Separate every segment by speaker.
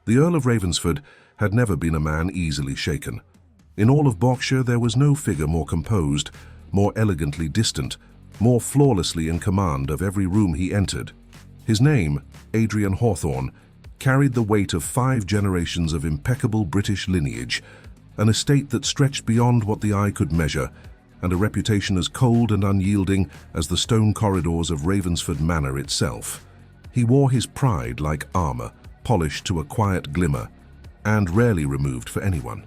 Speaker 1: The Earl of Ravensford had never been a man easily shaken. In all of Berkshire there was no figure more composed, more elegantly distant, more flawlessly in command of every room he entered. His name, Adrian Hawthorne, carried the weight of 5 generations of impeccable British lineage, an estate that stretched beyond what the eye could measure, and a reputation as cold and unyielding as the stone corridors of Ravensford Manor itself. He wore his pride like armor, polished to a quiet glimmer, and rarely removed for anyone.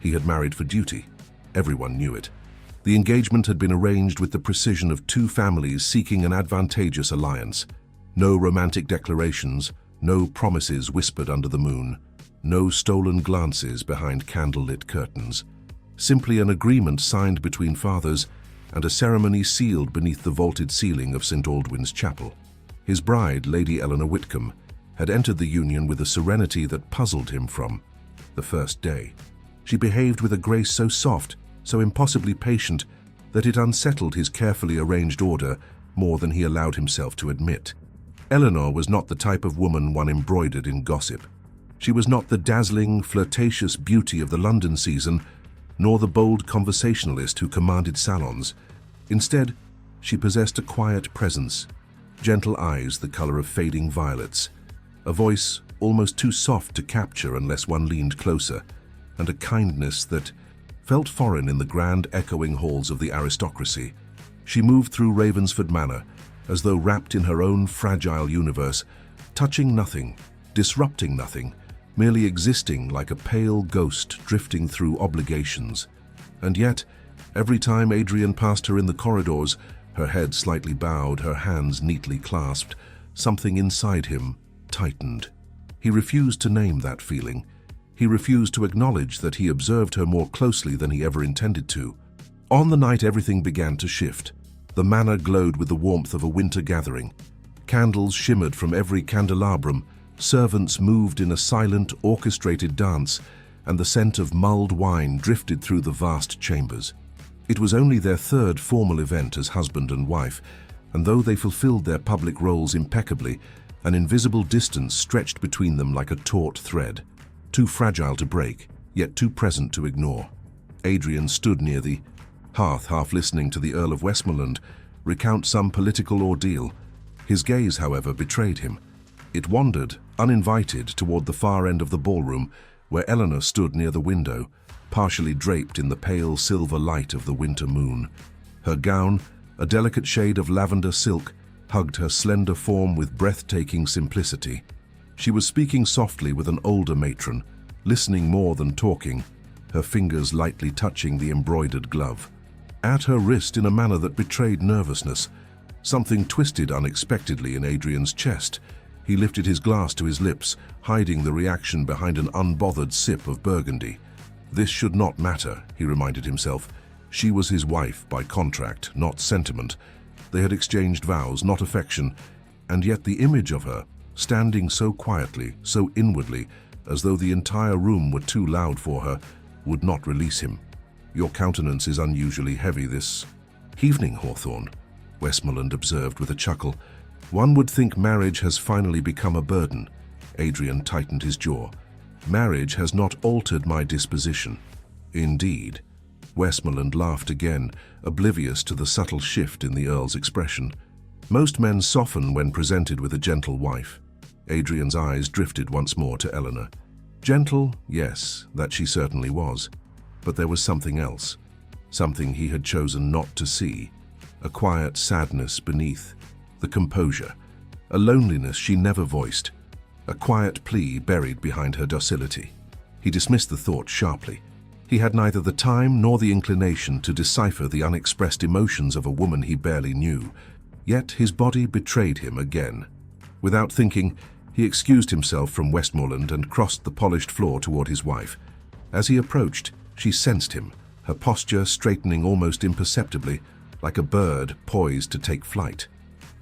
Speaker 1: He had married for duty. Everyone knew it. The engagement had been arranged with the precision of 2 families seeking an advantageous alliance. No romantic declarations, no promises whispered under the moon, no stolen glances behind candlelit curtains. Simply an agreement signed between fathers and a ceremony sealed beneath the vaulted ceiling of St. Aldwyn's Chapel. His bride, Lady Eleanor Whitcomb, had entered the union with a serenity that puzzled him from the first day. She behaved with a grace so soft, so impossibly patient, that it unsettled his carefully arranged order more than he allowed himself to admit. Eleanor was not the type of woman one embroidered in gossip. She was not the dazzling, flirtatious beauty of the London season, nor the bold conversationalist who commanded salons. Instead, she possessed a quiet presence, gentle eyes the color of fading violets, a voice almost too soft to capture unless one leaned closer, and a kindness that felt foreign in the grand echoing halls of the aristocracy. She moved through Ravensford Manor as though wrapped in her own fragile universe, touching nothing, disrupting nothing, merely existing like a pale ghost drifting through obligations. And yet, every time Adrian passed her in the corridors, her head slightly bowed, her hands neatly clasped, something inside him tightened. He refused to name that feeling. He refused to acknowledge that he observed her more closely than he ever intended to. On the night everything began to shift. The manor glowed with the warmth of a winter gathering. Candles shimmered from every candelabrum, servants moved in a silent, orchestrated dance, and the scent of mulled wine drifted through the vast chambers. It was only their 3rd formal event as husband and wife, and though they fulfilled their public roles impeccably, an invisible distance stretched between them like a taut thread, too fragile to break, yet too present to ignore. Adrian stood near the hearth, half listening to the Earl of Westmoreland recount some political ordeal. His gaze, however, betrayed him. It wandered, uninvited, toward the far end of the ballroom, where Eleanor stood near the window, partially draped in the pale silver light of the winter moon. Her gown, a delicate shade of lavender silk, hugged her slender form with breathtaking simplicity. She was speaking softly with an older matron, listening more than talking, her fingers lightly touching the embroidered glove. At her wrist, in a manner that betrayed nervousness, something twisted unexpectedly in Adrian's chest. He lifted his glass to his lips, hiding the reaction behind an unbothered sip of burgundy. This should not matter, he reminded himself. She was his wife by contract, not sentiment. They had exchanged vows, not affection, and yet the image of her, standing so quietly, so inwardly, as though the entire room were too loud for her, would not release him. "Your countenance is unusually heavy this evening, Hawthorne," Westmoreland observed with a chuckle. "One would think marriage has finally become a burden." Adrian tightened his jaw. "Marriage has not altered my disposition." "Indeed." Westmoreland laughed again, oblivious to the subtle shift in the Earl's expression. "Most men soften when presented with a gentle wife." Adrian's eyes drifted once more to Eleanor. Gentle, yes, that she certainly was. But there was something else, something he had chosen not to see, a quiet sadness beneath, the composure, a loneliness she never voiced, a quiet plea buried behind her docility. He dismissed the thought sharply. He had neither the time nor the inclination to decipher the unexpressed emotions of a woman he barely knew, yet his body betrayed him again. Without thinking, he excused himself from Westmoreland and crossed the polished floor toward his wife. As he approached, she sensed him, her posture straightening almost imperceptibly, like a bird poised to take flight.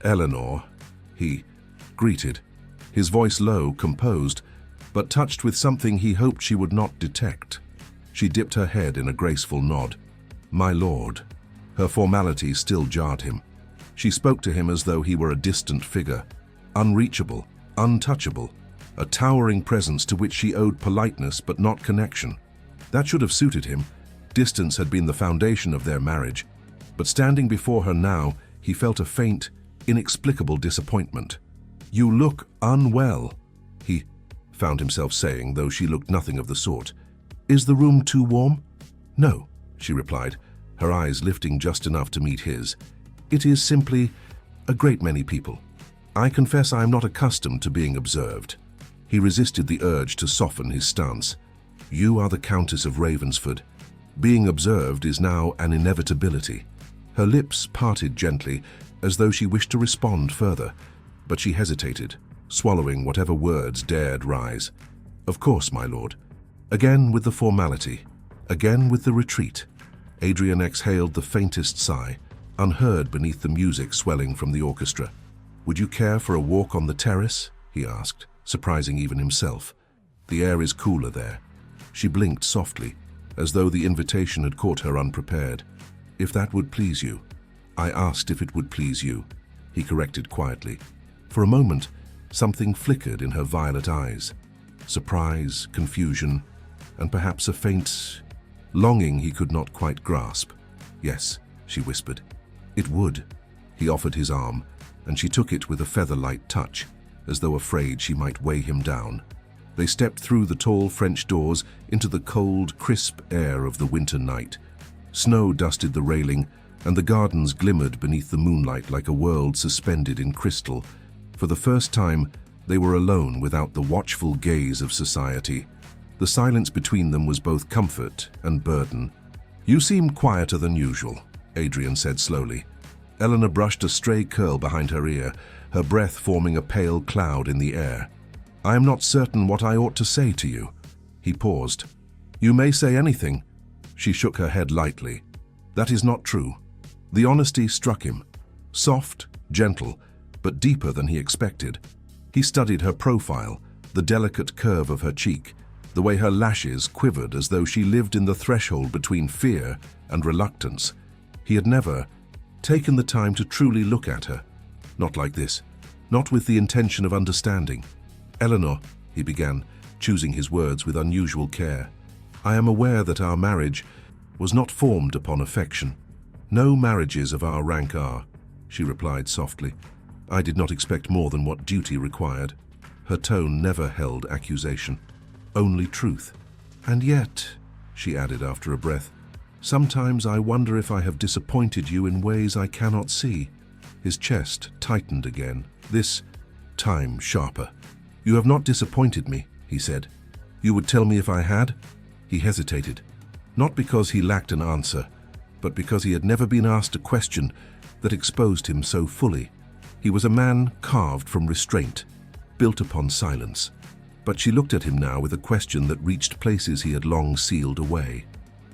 Speaker 1: "Eleanor," he greeted, his voice low, composed, but touched with something he hoped she would not detect. She dipped her head in a graceful nod. "My lord." Her formality still jarred him. She spoke to him as though he were a distant figure, unreachable, untouchable, a towering presence to which she owed politeness but not connection. That should have suited him. Distance had been the foundation of their marriage, but standing before her now, he felt a faint, inexplicable disappointment. "You look unwell," he found himself saying, though she looked nothing of the sort. "Is the room too warm?" "No," she replied, her eyes lifting just enough to meet his. "It is simply a great many people. I confess I am not accustomed to being observed." He resisted the urge to soften his stance. "You are the Countess of Ravensford. Being observed is now an inevitability." Her lips parted gently, as though she wished to respond further, but she hesitated, swallowing whatever words dared rise. "Of course, my lord." Again with the formality, again with the retreat. Adrian exhaled the faintest sigh, unheard beneath the music swelling from the orchestra. "Would you care for a walk on the terrace?" he asked, surprising even himself. "The air is cooler there." She blinked softly, as though the invitation had caught her unprepared. "If that would please you." "I asked if it would please you," he corrected quietly. For a moment, something flickered in her violet eyes. Surprise, confusion, and perhaps a faint longing he could not quite grasp. "Yes," she whispered. "It would." He offered his arm, and she took it with a feather-light touch, as though afraid she might weigh him down. They stepped through the tall French doors into the cold, crisp air of the winter night. Snow dusted the railing, and the gardens glimmered beneath the moonlight like a world suspended in crystal. For the first time, they were alone without the watchful gaze of society. The silence between them was both comfort and burden. "You seem quieter than usual," Adrian said slowly. Eleanor brushed a stray curl behind her ear, her breath forming a pale cloud in the air. "I am not certain what I ought to say to you." He paused. "You may say anything." She shook her head lightly. "That is not true." The honesty struck him. Soft, gentle, but deeper than he expected. He studied her profile, the delicate curve of her cheek, the way her lashes quivered as though she lived in the threshold between fear and reluctance. He had never taken the time to truly look at her. Not like this. Not with the intention of understanding. "Eleanor," he began, choosing his words with unusual care, "I am aware that our marriage was not formed upon affection. No marriages of our rank are," she replied softly. "I did not expect more than what duty required." Her tone never held accusation, only truth. "And yet," she added after a breath, "sometimes I wonder if I have disappointed you in ways I cannot see." His chest tightened again, this time sharper. "You have not disappointed me," he said. "You would tell me if I had?" He hesitated, not because he lacked an answer, but because he had never been asked a question that exposed him so fully. He was a man carved from restraint, built upon silence. But she looked at him now with a question that reached places he had long sealed away.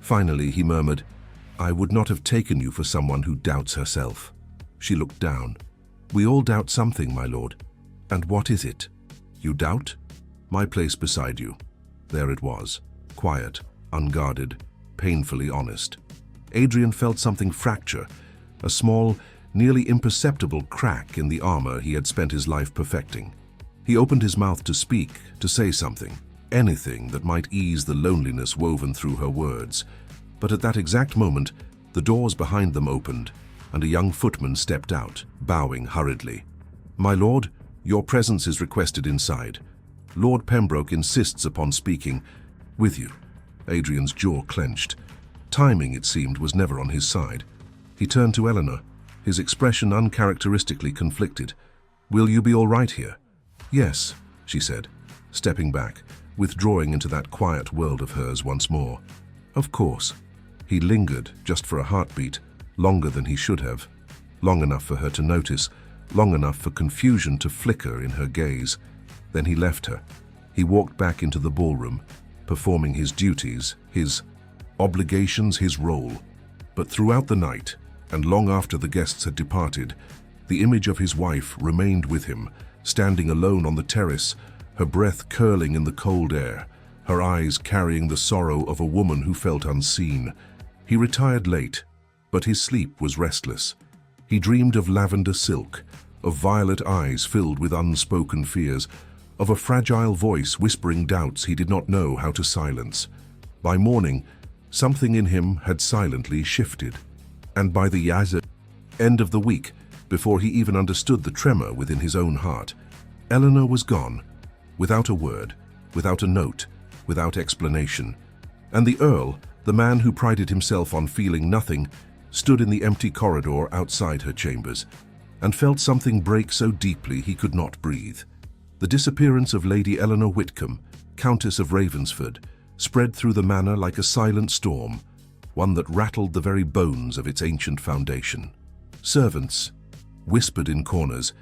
Speaker 1: Finally, he murmured, "I would not have taken you for someone who doubts herself." She looked down. "We all doubt something, my lord. And what is it?" "You doubt?" "My place beside you." There it was, quiet, unguarded, painfully honest. Adrian felt something fracture, a small, nearly imperceptible crack in the armor he had spent his life perfecting. He opened his mouth to speak, to say something, anything that might ease the loneliness woven through her words. But at that exact moment, the doors behind them opened, and a young footman stepped out, bowing hurriedly. "My lord, your presence is requested inside. Lord Pembroke insists upon speaking with you." Adrian's jaw clenched. Timing, it seemed, was never on his side. He turned to Eleanor, his expression uncharacteristically conflicted. "Will you be all right here?" "Yes," she said, stepping back, withdrawing into that quiet world of hers once more. "Of course." He lingered, just for a heartbeat, longer than he should have. Long enough for her to notice, long enough for confusion to flicker in her gaze. Then he left her. He walked back into the ballroom, performing his duties, his obligations, his role. But throughout the night, and long after the guests had departed, the image of his wife remained with him, standing alone on the terrace, her breath curling in the cold air, her eyes carrying the sorrow of a woman who felt unseen. He retired late, but his sleep was restless. He dreamed of lavender silk, of violet eyes filled with unspoken fears, of a fragile voice whispering doubts he did not know how to silence. By morning, something in him had silently shifted, and by the end of the week, before he even understood the tremor within his own heart, Eleanor was gone, without a word, without a note, without explanation. And the Earl, the man who prided himself on feeling nothing, stood in the empty corridor outside her chambers, and felt something break so deeply he could not breathe. The disappearance of Lady Eleanor Whitcomb, Countess of Ravensford, spread through the manor like a silent storm, one that rattled the very bones of its ancient foundation. Servants whispered in corners,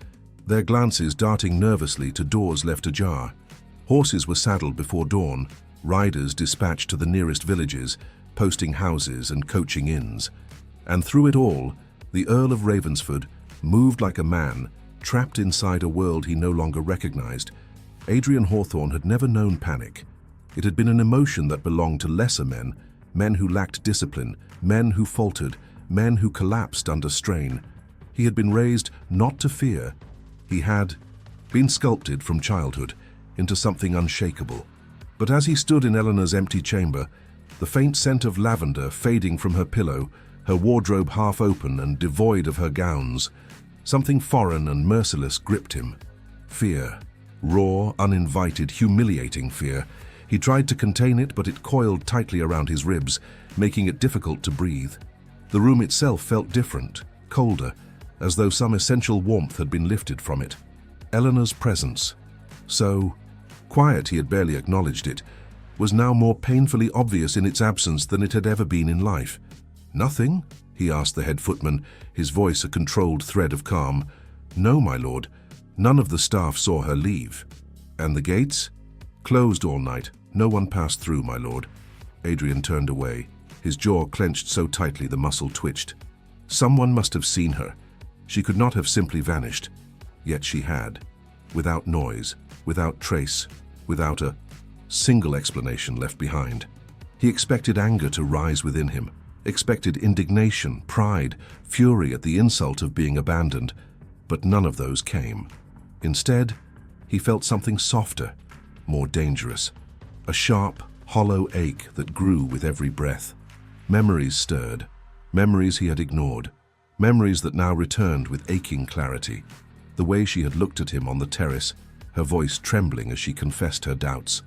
Speaker 1: their glances darting nervously to doors left ajar. Horses were saddled before dawn, riders dispatched to the nearest villages, posting houses and coaching inns. And through it all, the Earl of Ravensford moved like a man, trapped inside a world he no longer recognized. Adrian Hawthorne had never known panic. It had been an emotion that belonged to lesser men, men who lacked discipline, men who faltered, men who collapsed under strain. He had been raised not to fear. He had been sculpted from childhood into something unshakable. But as he stood in Eleanor's empty chamber, the faint scent of lavender fading from her pillow, her wardrobe half open and devoid of her gowns, something foreign and merciless gripped him. Fear. Raw, uninvited, humiliating fear. He tried to contain it, but it coiled tightly around his ribs, making it difficult to breathe. The room itself felt different, colder, as though some essential warmth had been lifted from it. Eleanor's presence, so quiet he had barely acknowledged it, was now more painfully obvious in its absence than it had ever been in life. "Nothing?" he asked the head footman, his voice a controlled thread of calm. "No, my lord. None of the staff saw her leave." "And the gates?" "Closed all night. No one passed through, my lord." Adrian turned away, his jaw clenched so tightly the muscle twitched. Someone must have seen her. She could not have simply vanished. Yet she had. Without noise, without trace, without a single explanation left behind. He expected anger to rise within him, expected indignation, pride, fury at the insult of being abandoned, but none of those came. Instead, he felt something softer, more dangerous, a sharp, hollow ache that grew with every breath. Memories stirred, memories he had ignored, memories that now returned with aching clarity. The way she had looked at him on the terrace, her voice trembling as she confessed her doubts,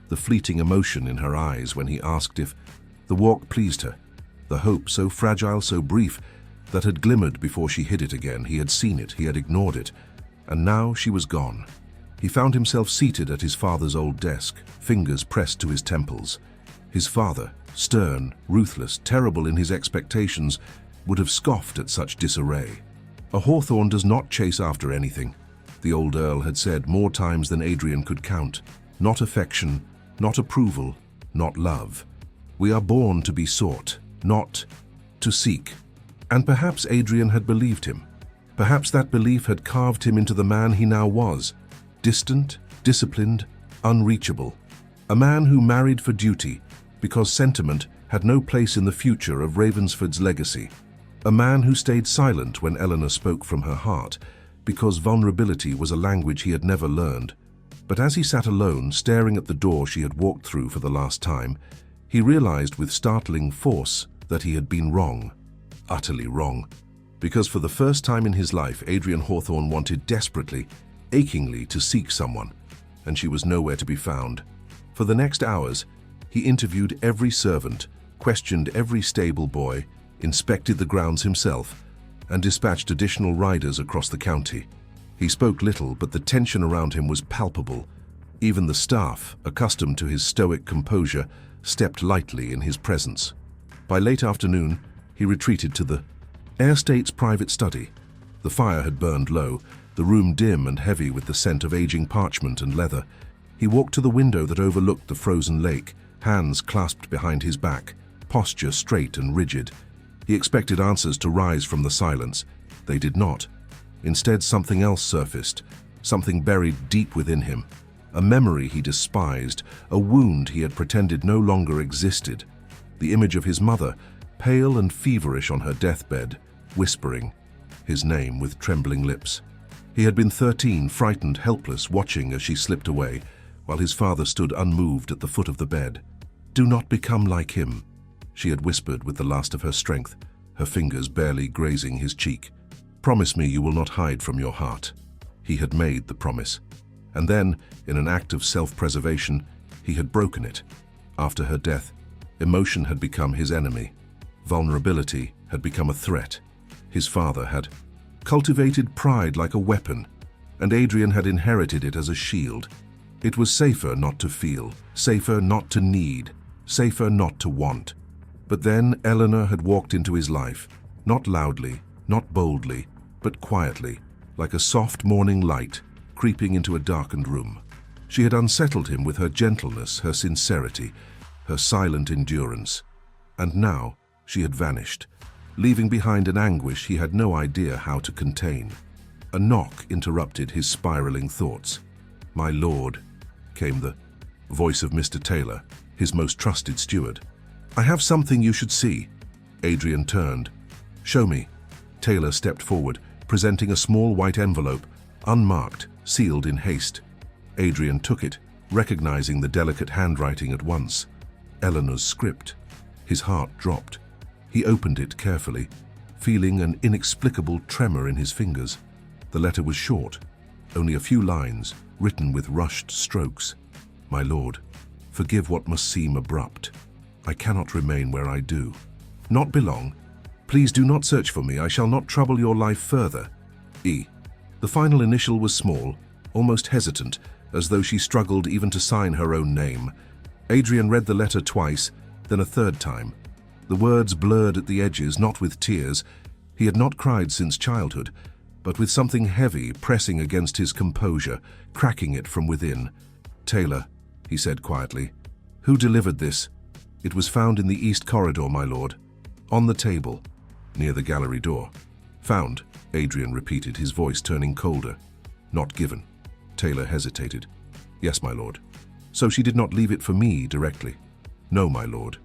Speaker 1: the fleeting emotion in her eyes when he asked if the walk pleased her, the hope so fragile, so brief, that had glimmered before she hid it again. He had seen it, he had ignored it, and now she was gone. He found himself seated at his father's old desk, fingers pressed to his temples. His father, stern, ruthless, terrible in his expectations, would have scoffed at such disarray. A Hawthorne does not chase after anything, the old Earl had said more times than Adrian could count. Not affection, not approval, not love. We are born to be sought, not to seek. And perhaps Adrian had believed him. Perhaps that belief had carved him into the man he now was, distant, disciplined, unreachable. A man who married for duty, because sentiment had no place in the future of Ravensford's legacy. A man who stayed silent when Eleanor spoke from her heart, because vulnerability was a language he had never learned. But as he sat alone, staring at the door she had walked through for the last time, he realized with startling force that he had been wrong, utterly wrong. Because for the first time in his life, Adrian Hawthorne wanted desperately, achingly to seek someone, and she was nowhere to be found. For the next hours, he interviewed every servant, questioned every stable boy, inspected the grounds himself, and dispatched additional riders across the county. He spoke little, but the tension around him was palpable. Even the staff, accustomed to his stoic composure, stepped lightly in his presence. By late afternoon, he retreated to the Estate's private study. The fire had burned low, the room dim and heavy with the scent of aging parchment and leather. He walked to the window that overlooked the frozen lake, hands clasped behind his back, posture straight and rigid. He expected answers to rise from the silence. They did not. Instead, something else surfaced, something buried deep within him. A memory he despised, a wound he had pretended no longer existed. The image of his mother, pale and feverish on her deathbed, whispering his name with trembling lips. He had been 13, frightened, helpless, watching as she slipped away, while his father stood unmoved at the foot of the bed. "Do not become like him," she had whispered with the last of her strength, her fingers barely grazing his cheek. "Promise me you will not hide from your heart." He had made the promise. And then, in an act of self-preservation, he had broken it. After her death, emotion had become his enemy. Vulnerability had become a threat. His father had cultivated pride like a weapon, and Adrian had inherited it as a shield. It was safer not to feel, safer not to need, safer not to want. But then Eleanor had walked into his life, not loudly, not boldly, but quietly, like a soft morning light creeping into a darkened room. She had unsettled him with her gentleness, her sincerity, her silent endurance. And now she had vanished, leaving behind an anguish he had no idea how to contain. A knock interrupted his spiraling thoughts. "My lord," came the voice of Mr. Taylor, his most trusted steward. "I have something you should see." Adrian turned. "Show me." Taylor stepped forward, presenting a small white envelope, unmarked, sealed in haste. Adrian took it, recognizing the delicate handwriting at once. Eleanor's script. His heart dropped. He opened it carefully, feeling an inexplicable tremor in his fingers. The letter was short, only a few lines, written with rushed strokes. "My lord, forgive what must seem abrupt. I cannot remain where I do. Not belong. Please do not search for me. I shall not trouble your life further. E." The final initial was small, almost hesitant, as though she struggled even to sign her own name. Adrian read the letter twice, then a third time. The words blurred at the edges, not with tears. He had not cried since childhood, but with something heavy pressing against his composure, cracking it from within. "Taylor," he said quietly. "Who delivered this?" "It was found in the east corridor, my lord. On the table, near the gallery door." "Found," Adrian repeated, his voice turning colder. "Not given." Taylor hesitated. "Yes, my lord." "So she did not leave it for me directly?" "No, my lord."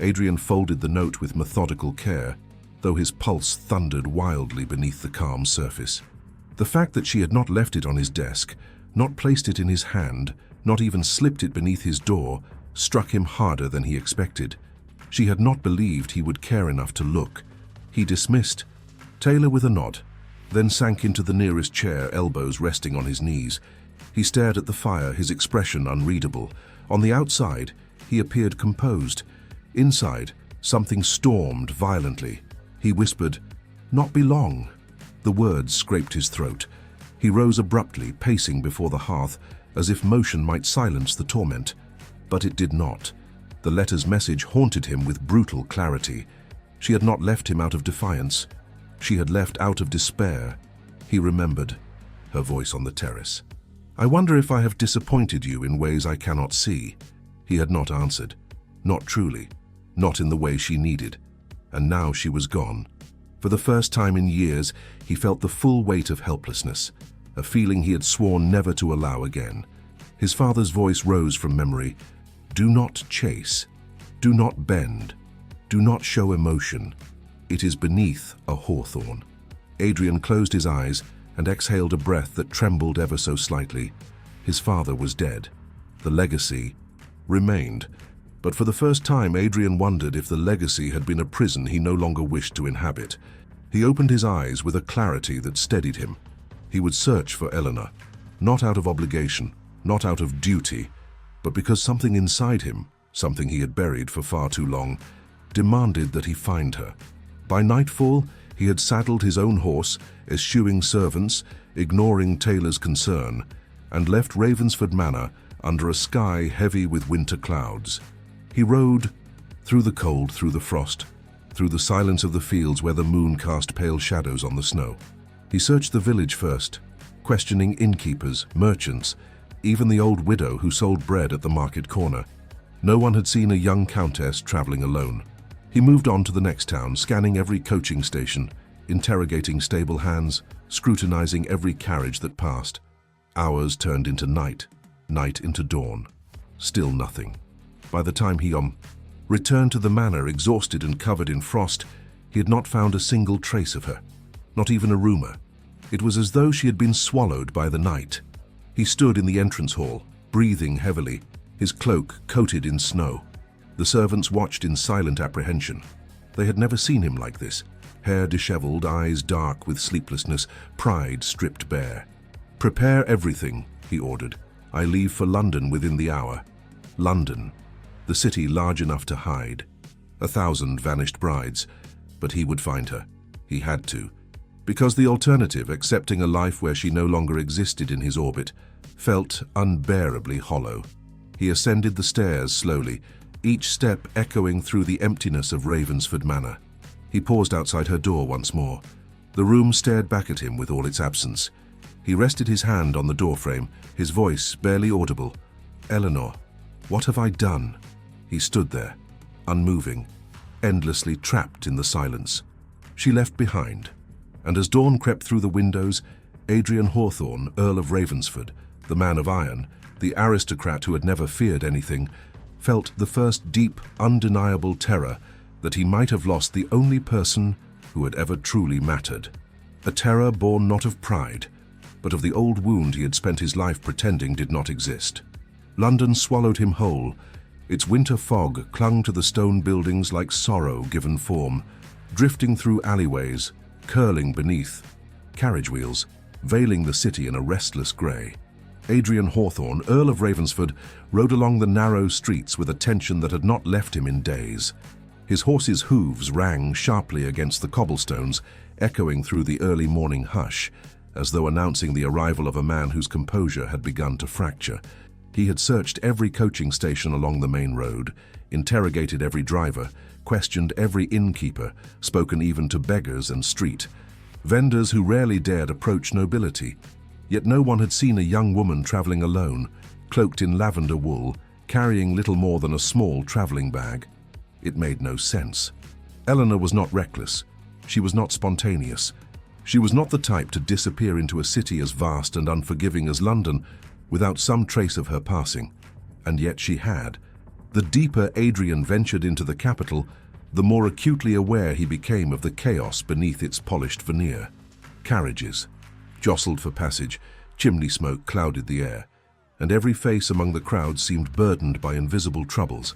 Speaker 1: Adrian folded the note with methodical care, though his pulse thundered wildly beneath the calm surface. The fact that she had not left it on his desk, not placed it in his hand, not even slipped it beneath his door, struck him harder than he expected. She had not believed he would care enough to look. He dismissed Taylor with a nod, then sank into the nearest chair, elbows resting on his knees. He stared at the fire, his expression unreadable. On the outside, he appeared composed. Inside, something stormed violently. He whispered, "Not be long." The words scraped his throat. He rose abruptly, pacing before the hearth, as if motion might silence the torment. But it did not. The letter's message haunted him with brutal clarity. She had not left him out of defiance. She had left out of despair. He remembered her voice on the terrace. "I wonder if I have disappointed you in ways I cannot see." He had not answered. Not truly. Not in the way she needed. And now she was gone. For the first time in years, he felt the full weight of helplessness, a feeling he had sworn never to allow again. His father's voice rose from memory. "Do not chase. Do not bend. Do not show emotion. It is beneath a hawthorn." Adrian closed his eyes and exhaled a breath that trembled ever so slightly. His father was dead. The legacy remained. But for the first time, Adrian wondered if the legacy had been a prison he no longer wished to inhabit. He opened his eyes with a clarity that steadied him. He would search for Eleanor, not out of obligation, not out of duty, but because something inside him, something he had buried for far too long, demanded that he find her. By nightfall, he had saddled his own horse, eschewing servants, ignoring Taylor's concern, and left Ravensford Manor under a sky heavy with winter clouds. He rode through the cold, through the frost, through the silence of the fields where the moon cast pale shadows on the snow. He searched the village first, questioning innkeepers, merchants, even the old widow who sold bread at the market corner. No one had seen a young countess traveling alone. He moved on to the next town, scanning every coaching station, interrogating stable hands, scrutinizing every carriage that passed. Hours turned into night, night into dawn. Still nothing. By the time he returned to the manor, exhausted and covered in frost, he had not found a single trace of her, not even a rumor. It was as though she had been swallowed by the night. He stood in the entrance hall, breathing heavily, his cloak coated in snow. The servants watched in silent apprehension. They had never seen him like this, hair disheveled, eyes dark with sleeplessness, pride stripped bare. "Prepare everything," he ordered. "I leave for London within the hour." London, the city large enough to hide. 1,000 vanished brides, but he would find her. He had to. Because the alternative, accepting a life where she no longer existed in his orbit, felt unbearably hollow. He ascended the stairs slowly, each step echoing through the emptiness of Ravensford Manor. He paused outside her door once more. The room stared back at him with all its absence. He rested his hand on the doorframe, his voice barely audible. "Eleanor, what have I done?" He stood there, unmoving, endlessly trapped in the silence. She left behind, and as dawn crept through the windows, Adrian Hawthorne, Earl of Ravensford, the man of iron, the aristocrat who had never feared anything, felt the first deep, undeniable terror that he might have lost the only person who had ever truly mattered. A terror born not of pride, but of the old wound he had spent his life pretending did not exist. London swallowed him whole. Its winter fog clung to the stone buildings like sorrow given form, drifting through alleyways, curling beneath, carriage wheels, veiling the city in a restless grey. Adrian Hawthorne, Earl of Ravensford, rode along the narrow streets with a tension that had not left him in days. His horse's hooves rang sharply against the cobblestones, echoing through the early morning hush, as though announcing the arrival of a man whose composure had begun to fracture. He had searched every coaching station along the main road, interrogated every driver, questioned every innkeeper, spoken even to beggars and street vendors who rarely dared approach nobility. Yet no one had seen a young woman traveling alone, cloaked in lavender wool, carrying little more than a small traveling bag. It made no sense. Eleanor was not reckless. She was not spontaneous. She was not the type to disappear into a city as vast and unforgiving as London without some trace of her passing. And yet she had. The deeper Adrian ventured into the capital, the more acutely aware he became of the chaos beneath its polished veneer. Carriages jostled for passage, chimney smoke clouded the air, and every face among the crowd seemed burdened by invisible troubles.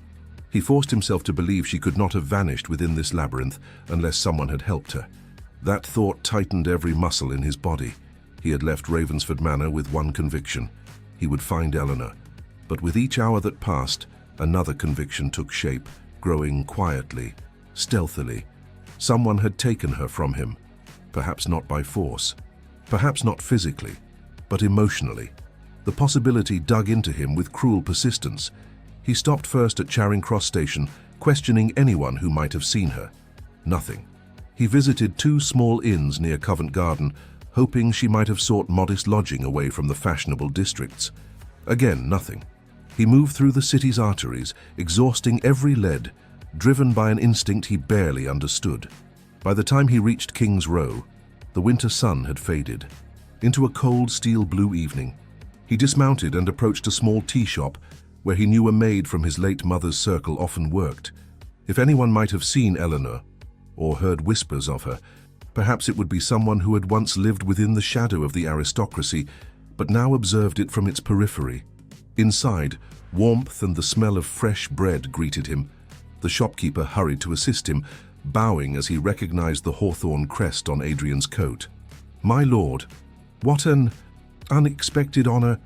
Speaker 1: He forced himself to believe she could not have vanished within this labyrinth unless someone had helped her. That thought tightened every muscle in his body. He had left Ravensford Manor with one conviction: he would find Eleanor. But with each hour that passed, another conviction took shape, growing quietly, stealthily. Someone had taken her from him, perhaps not by force, perhaps not physically, but emotionally. The possibility dug into him with cruel persistence. He stopped first at Charing Cross Station, questioning anyone who might have seen her. Nothing. He visited 2 small inns near Covent Garden, hoping she might have sought modest lodging away from the fashionable districts. Again, nothing. He moved through the city's arteries, exhausting every lead, driven by an instinct he barely understood. By the time he reached King's Row, the winter sun had faded into a cold steel blue evening. He dismounted and approached a small tea shop where he knew a maid from his late mother's circle often worked. If anyone might have seen Eleanor, or heard whispers of her, perhaps it would be someone who had once lived within the shadow of the aristocracy, but now observed it from its periphery. Inside, warmth and the smell of fresh bread greeted him. The shopkeeper hurried to assist him, bowing as he recognized the hawthorn crest on Adrian's coat. "My lord, what an unexpected honor."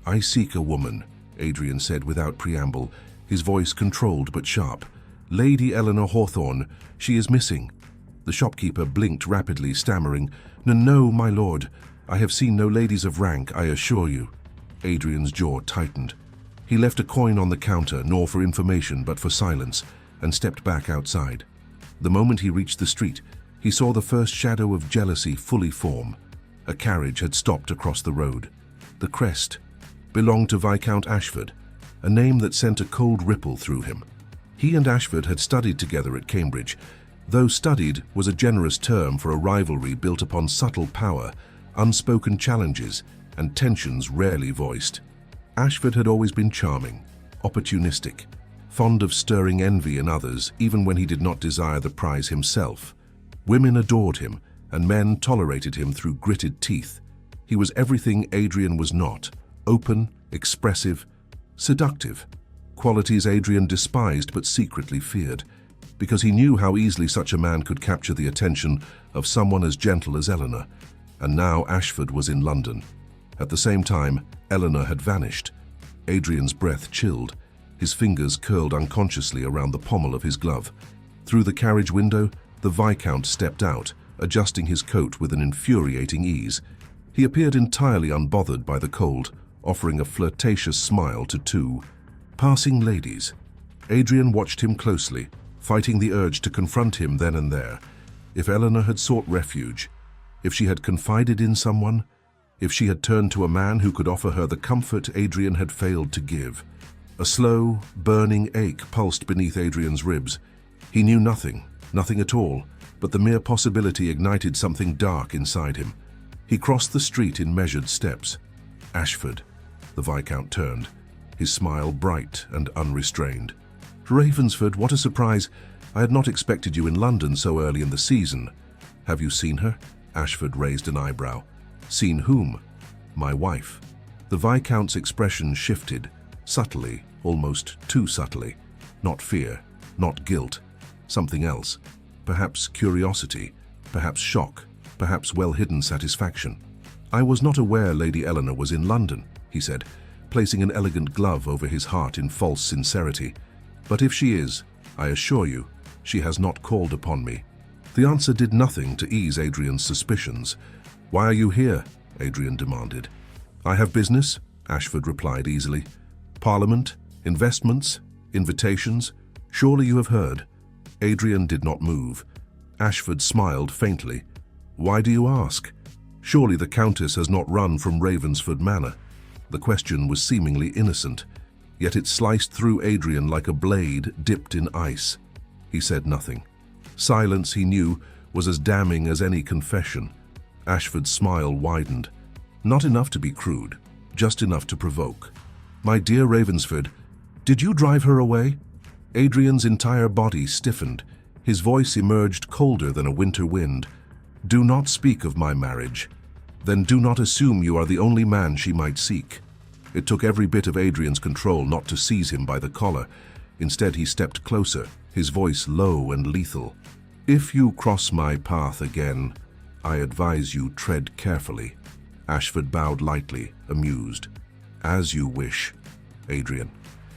Speaker 1: "I seek a woman," Adrian said without preamble, his voice controlled but sharp. "Lady Eleanor Hawthorne. She is missing." The shopkeeper blinked rapidly, stammering, No, my lord. I have seen no ladies of rank, I assure you." Adrian's jaw tightened. He left a coin on the counter, nor for information but for silence, and stepped back outside. The moment he reached the street, he saw the first shadow of jealousy fully form. A carriage had stopped across the road. The crest belonged to Viscount Ashford, a name that sent a cold ripple through him. He and Ashford had studied together at Cambridge, though studied was a generous term for a rivalry built upon subtle power, unspoken challenges, and tensions rarely voiced. Ashford had always been charming, opportunistic, fond of stirring envy in others even when he did not desire the prize himself. Women adored him, and men tolerated him through gritted teeth. He was everything Adrian was not: open, expressive, seductive. Qualities Adrian despised but secretly feared, because he knew how easily such a man could capture the attention of someone as gentle as Eleanor. And now Ashford was in London. At the same time, Eleanor had vanished. Adrian's breath chilled. His fingers curled unconsciously around the pommel of his glove. Through the carriage window, the Viscount stepped out, adjusting his coat with an infuriating ease. He appeared entirely unbothered by the cold, offering a flirtatious smile to two passing ladies. Adrian watched him closely, fighting the urge to confront him then and there. If Eleanor had sought refuge, if she had confided in someone, if she had turned to a man who could offer her the comfort Adrian had failed to give. A slow, burning ache pulsed beneath Adrian's ribs. He knew nothing at all, but the mere possibility ignited something dark inside him. He crossed the street in measured steps. Ashford. The Viscount turned, his smile bright and unrestrained. Ravensford, what a surprise. I had not expected you in London so early in the season. Have you seen her? Ashford raised an eyebrow. Seen whom? My wife. The Viscount's expression shifted, subtly, almost too subtly. Not fear, not guilt, something else. Perhaps curiosity, perhaps shock, perhaps well-hidden satisfaction. I was not aware Lady Eleanor was in London, he said, placing an elegant glove over his heart in false sincerity. But if she is, I assure you, she has not called upon me. The answer did nothing to ease Adrian's suspicions. Why are you here? Adrian demanded. I have business, Ashford replied easily. Parliament, investments, invitations. Surely you have heard. Adrian did not move. Ashford smiled faintly. Why do you ask? Surely the Countess has not run from Ravensford Manor. The question was seemingly innocent, yet it sliced through Adrian like a blade dipped in ice. He said nothing. Silence, he knew, was as damning as any confession. Ashford's smile widened. Not enough to be crude, just enough to provoke. My dear Ravensford, did you drive her away? Adrian's entire body stiffened. His voice emerged colder than a winter wind. Do not speak of my marriage. Then do not assume you are the only man she might seek. It took every bit of Adrian's control not to seize him by the collar. Instead, he stepped closer, his voice low and lethal. If you cross my path again, I advise you tread carefully. Ashford bowed lightly, amused. As you wish. Adrian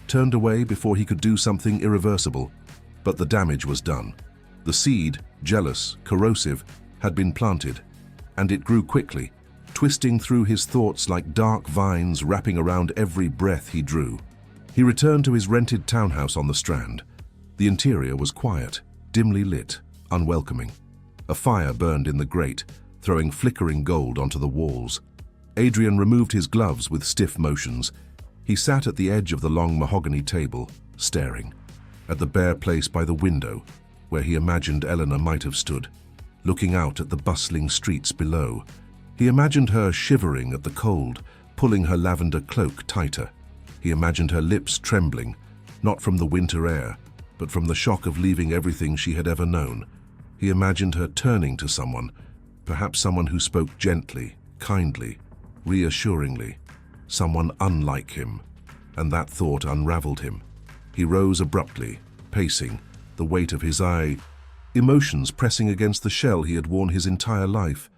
Speaker 1: turned away before he could do something irreversible. But the damage was done. The seed, jealous, corrosive, had been planted, and it grew quickly, twisting through his thoughts like dark vines wrapping around every breath he drew. He returned to his rented townhouse on the Strand. The interior was quiet, dimly lit, unwelcoming. A fire burned in the grate, throwing flickering gold onto the walls. Adrian removed his gloves with stiff motions. He sat at the edge of the long mahogany table, staring at the bare place by the window, where he imagined Eleanor might have stood, looking out at the bustling streets below. He imagined her shivering at the cold, pulling her lavender cloak tighter. He imagined her lips trembling, not from the winter air, but from the shock of leaving everything she had ever known. He imagined her turning to someone, perhaps someone who spoke gently, kindly, reassuringly, someone unlike him, and that thought unraveled him. He rose abruptly, pacing, the weight of his emotions pressing against the shell he had worn his entire life.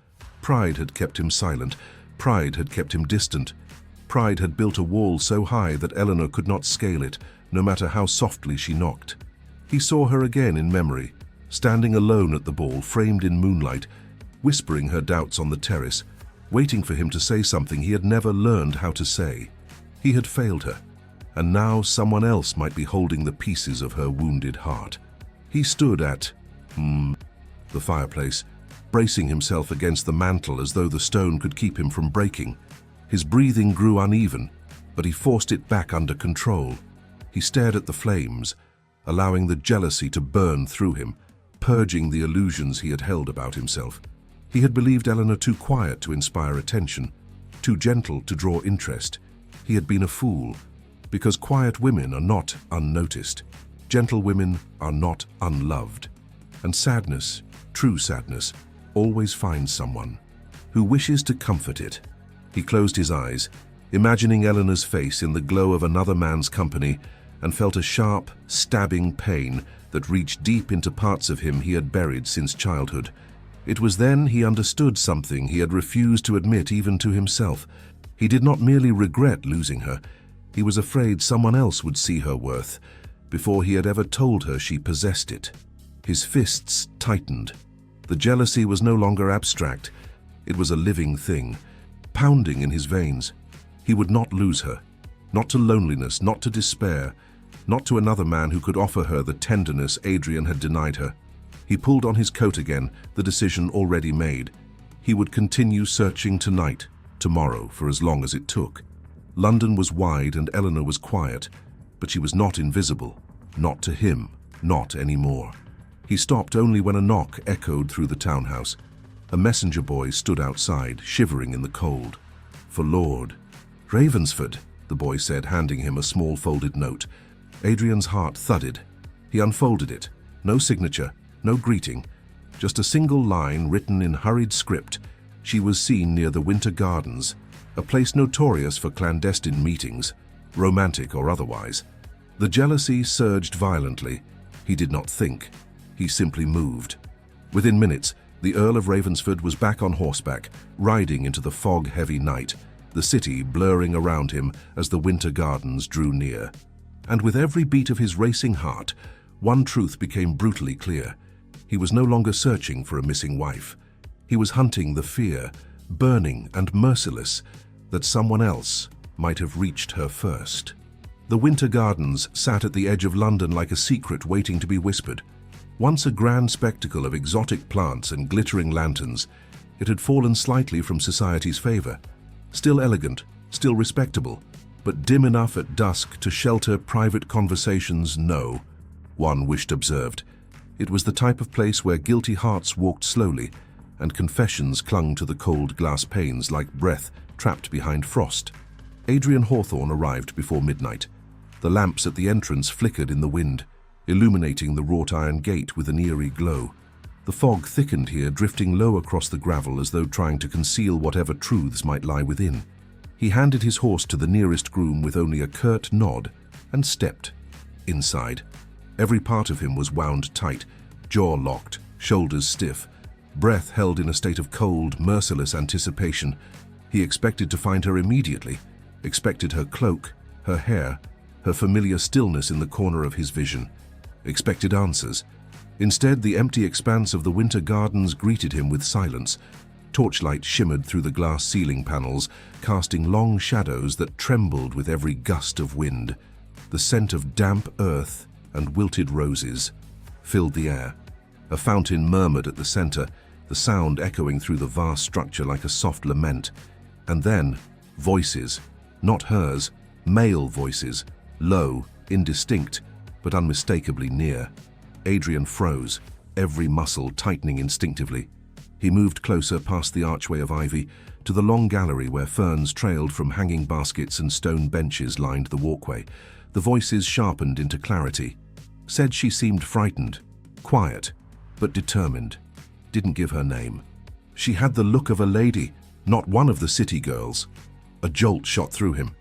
Speaker 1: Pride had kept him silent. Pride had kept him distant. Pride had built a wall so high that Eleanor could not scale it, no matter how softly she knocked. He saw her again in memory, standing alone at the ball, framed in moonlight, whispering her doubts on the terrace, waiting for him to say something he had never learned how to say. He had failed her, and now someone else might be holding the pieces of her wounded heart. He stood at the fireplace, bracing himself against the mantel as though the stone could keep him from breaking. His breathing grew uneven, but he forced it back under control. He stared at the flames, allowing the jealousy to burn through him, purging the illusions he had held about himself. He had believed Eleanor too quiet to inspire attention, too gentle to draw interest. He had been a fool, because quiet women are not unnoticed. Gentle women are not unloved. And sadness, true sadness, always finds someone who wishes to comfort it. He closed his eyes, imagining Eleanor's face in the glow of another man's company, and felt a sharp, stabbing pain that reached deep into parts of him he had buried since childhood. It was then he understood something he had refused to admit even to himself. He did not merely regret losing her, he was afraid someone else would see her worth before he had ever told her she possessed it. His fists tightened. The jealousy was no longer abstract, it was a living thing, pounding in his veins. He would not lose her, not to loneliness, not to despair, not to another man who could offer her the tenderness Adrian had denied her. He pulled on his coat again, the decision already made. He would continue searching tonight, tomorrow, for as long as it took. London was wide and Eleanor was quiet, but she was not invisible, not to him, not anymore. He stopped only when a knock echoed through the townhouse. A messenger boy stood outside, shivering in the cold. "For Lord Ravensford," the boy said, handing him a small folded note. Adrian's heart thudded. He unfolded it. No signature, no greeting, just a single line written in hurried script. She was seen near the Winter Gardens, a place notorious for clandestine meetings, romantic or otherwise. The jealousy surged violently. He did not think. He simply moved. Within minutes, the Earl of Ravensford was back on horseback, riding into the fog-heavy night, the city blurring around him as the Winter Gardens drew near. And with every beat of his racing heart, one truth became brutally clear. He was no longer searching for a missing wife. He was hunting the fear, burning and merciless, that someone else might have reached her first. The Winter Gardens sat at the edge of London like a secret waiting to be whispered. Once a grand spectacle of exotic plants and glittering lanterns, it had fallen slightly from society's favor. Still elegant, still respectable, but dim enough at dusk to shelter private conversations, no, one wished observed. It was the type of place where guilty hearts walked slowly, and confessions clung to the cold glass panes like breath trapped behind frost. Adrian Hawthorne arrived before midnight. The lamps at the entrance flickered in the wind, illuminating the wrought-iron gate with an eerie glow. The fog thickened here, drifting low across the gravel as though trying to conceal whatever truths might lie within. He handed his horse to the nearest groom with only a curt nod and stepped inside. Every part of him was wound tight, jaw locked, shoulders stiff, breath held in a state of cold, merciless anticipation. He expected to find her immediately, expected her cloak, her hair, her familiar stillness in the corner of his vision, expected answers. Instead, the empty expanse of the Winter Gardens greeted him with silence. Torchlight shimmered through the glass ceiling panels, casting long shadows that trembled with every gust of wind. The scent of damp earth and wilted roses filled the air. A fountain murmured at the center, the sound echoing through the vast structure like a soft lament. And then, voices, not hers, male voices, low, indistinct, but unmistakably near. Adrian froze, every muscle tightening instinctively. He moved closer past the archway of ivy to the long gallery where ferns trailed from hanging baskets and stone benches lined the walkway. The voices sharpened into clarity. Said she seemed frightened, quiet, but determined. Didn't give her name. She had the look of a lady, not one of the city girls. A jolt shot through him.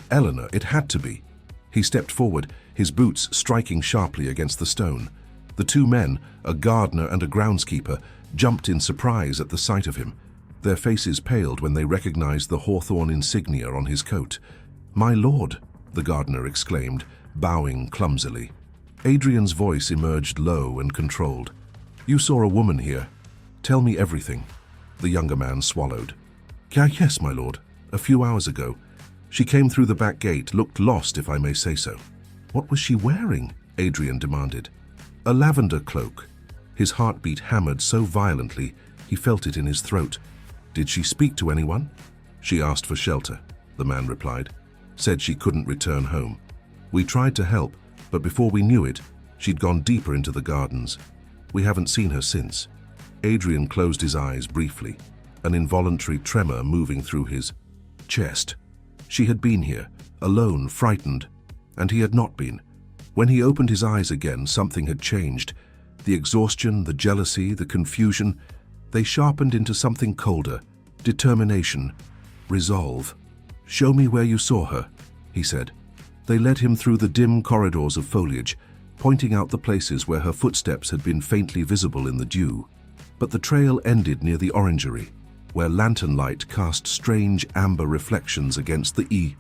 Speaker 1: Eleanor, it had to be. He stepped forward, his boots striking sharply against the stone. The two men, a gardener and a groundskeeper, jumped in surprise at the sight of him. Their faces paled when they recognized the Hawthorne insignia on his coat. "My lord," the gardener exclaimed, bowing clumsily. Adrian's voice emerged low and controlled. "You saw a woman here. Tell me everything." The younger man swallowed. Yes, my lord. A few hours ago. She came through the back gate, looked lost, if I may say so." "What was she wearing?" Adrian demanded. "A lavender cloak." His heartbeat hammered so violently he felt it in his throat. "Did she speak to anyone?" "She asked for shelter," the man replied. "Said she couldn't return home. We tried to help, but before we knew it, she'd gone deeper into the gardens. We haven't seen her since." Adrian closed his eyes briefly, an involuntary tremor moving through his chest. She had been here, alone, frightened, and he had not been. When he opened his eyes again, something had changed. The exhaustion, the jealousy, the confusion, They sharpened into something colder, determination, resolve. "Show me where you saw her," he said. They led him through the dim corridors of foliage, pointing out the places where her footsteps had been faintly visible in the dew. But the trail ended near the orangery, where lantern light cast strange amber reflections against the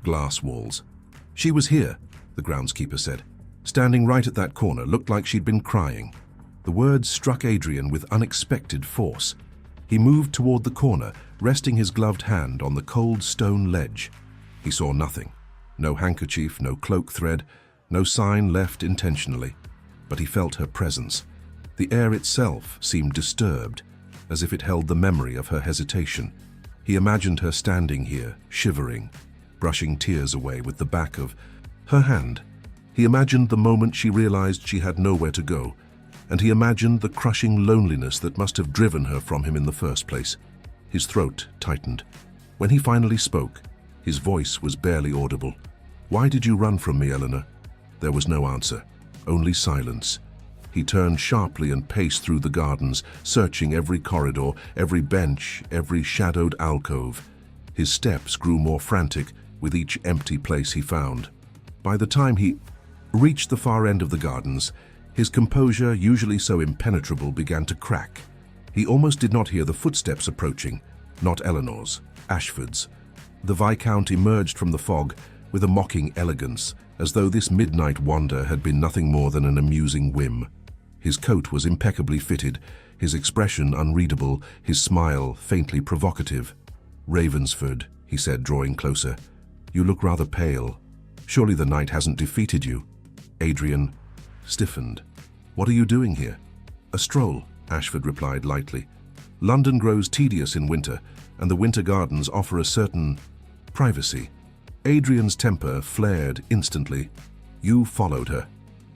Speaker 1: glass walls. "She was here," the groundskeeper said. "Standing right at that corner, looked like she'd been crying." The words struck Adrian with unexpected force. He moved toward the corner, resting his gloved hand on the cold stone ledge. He saw nothing. No handkerchief, no cloak thread, no sign left intentionally. But he felt her presence. The air itself seemed disturbed, as if it held the memory of her hesitation. He imagined her standing here, shivering, brushing tears away with the back of her hand. He imagined the moment she realized she had nowhere to go, and he imagined the crushing loneliness that must have driven her from him in the first place. His throat tightened. When he finally spoke, his voice was barely audible. "Why did you run from me, Eleanor?" There was no answer, only silence. He turned sharply and paced through the gardens, searching every corridor, every bench, every shadowed alcove. His steps grew more frantic with each empty place he found. By the time he reached the far end of the gardens, his composure, usually so impenetrable, began to crack. He almost did not hear the footsteps approaching, not Eleanor's, Ashford's. The Viscount emerged from the fog with a mocking elegance, as though this midnight wander had been nothing more than an amusing whim. His coat was impeccably fitted, his expression unreadable, his smile faintly provocative. "Ravensford," he said, drawing closer, "you look rather pale. Surely the night hasn't defeated you?" Adrian stiffened. "What are you doing here?" "A stroll," Ashford replied lightly. "London grows tedious in winter, and the winter gardens offer a certain privacy." Adrian's temper flared instantly. "You followed her."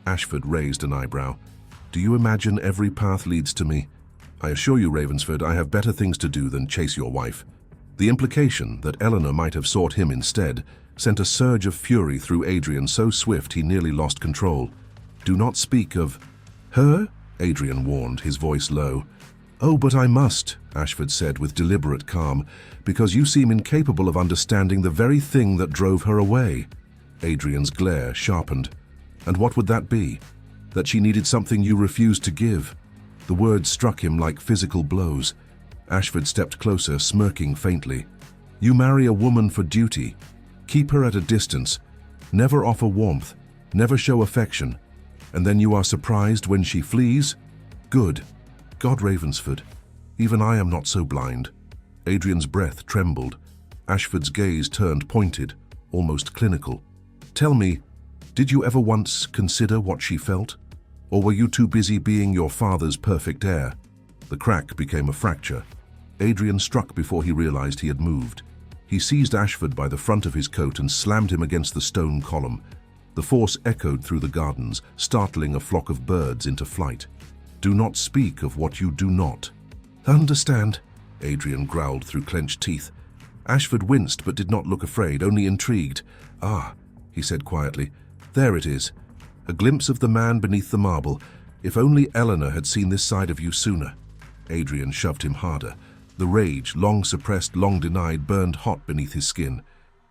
Speaker 1: Ashford raised an eyebrow. "Do you imagine every path leads to me? I assure you, Ravensford, I have better things to do than chase your wife." The implication that Eleanor might have sought him instead sent a surge of fury through Adrian so swift he nearly lost control. "Do not speak of her," Adrian warned, his voice low. "Oh, but I must," Ashford said with deliberate calm, "because you seem incapable of understanding the very thing that drove her away." Adrian's glare sharpened. "And what would that be? That she needed something you refused to give?" The words struck him like physical blows. Ashford stepped closer, smirking faintly. "You marry a woman for duty. Keep her at a distance. Never offer warmth. Never show affection. And then you are surprised when she flees? Good. God, Ravensford, even I am not so blind." Adrian's breath trembled. Ashford's gaze turned pointed, almost clinical. "Tell me, did you ever once consider what she felt? Or were you too busy being your father's perfect heir?" The crack became a fracture. Adrian struck before he realized he had moved. He seized Ashford by the front of his coat and slammed him against the stone column. The force echoed through the gardens, startling a flock of birds into flight. "Do not speak of what you do not." "Understand," Adrian growled through clenched teeth. Ashford winced but did not look afraid, only intrigued. "Ah," he said quietly, "there it is. A glimpse of the man beneath the marble. If only Eleanor had seen this side of you sooner." Adrian shoved him harder. The rage, long suppressed, long denied, burned hot beneath his skin.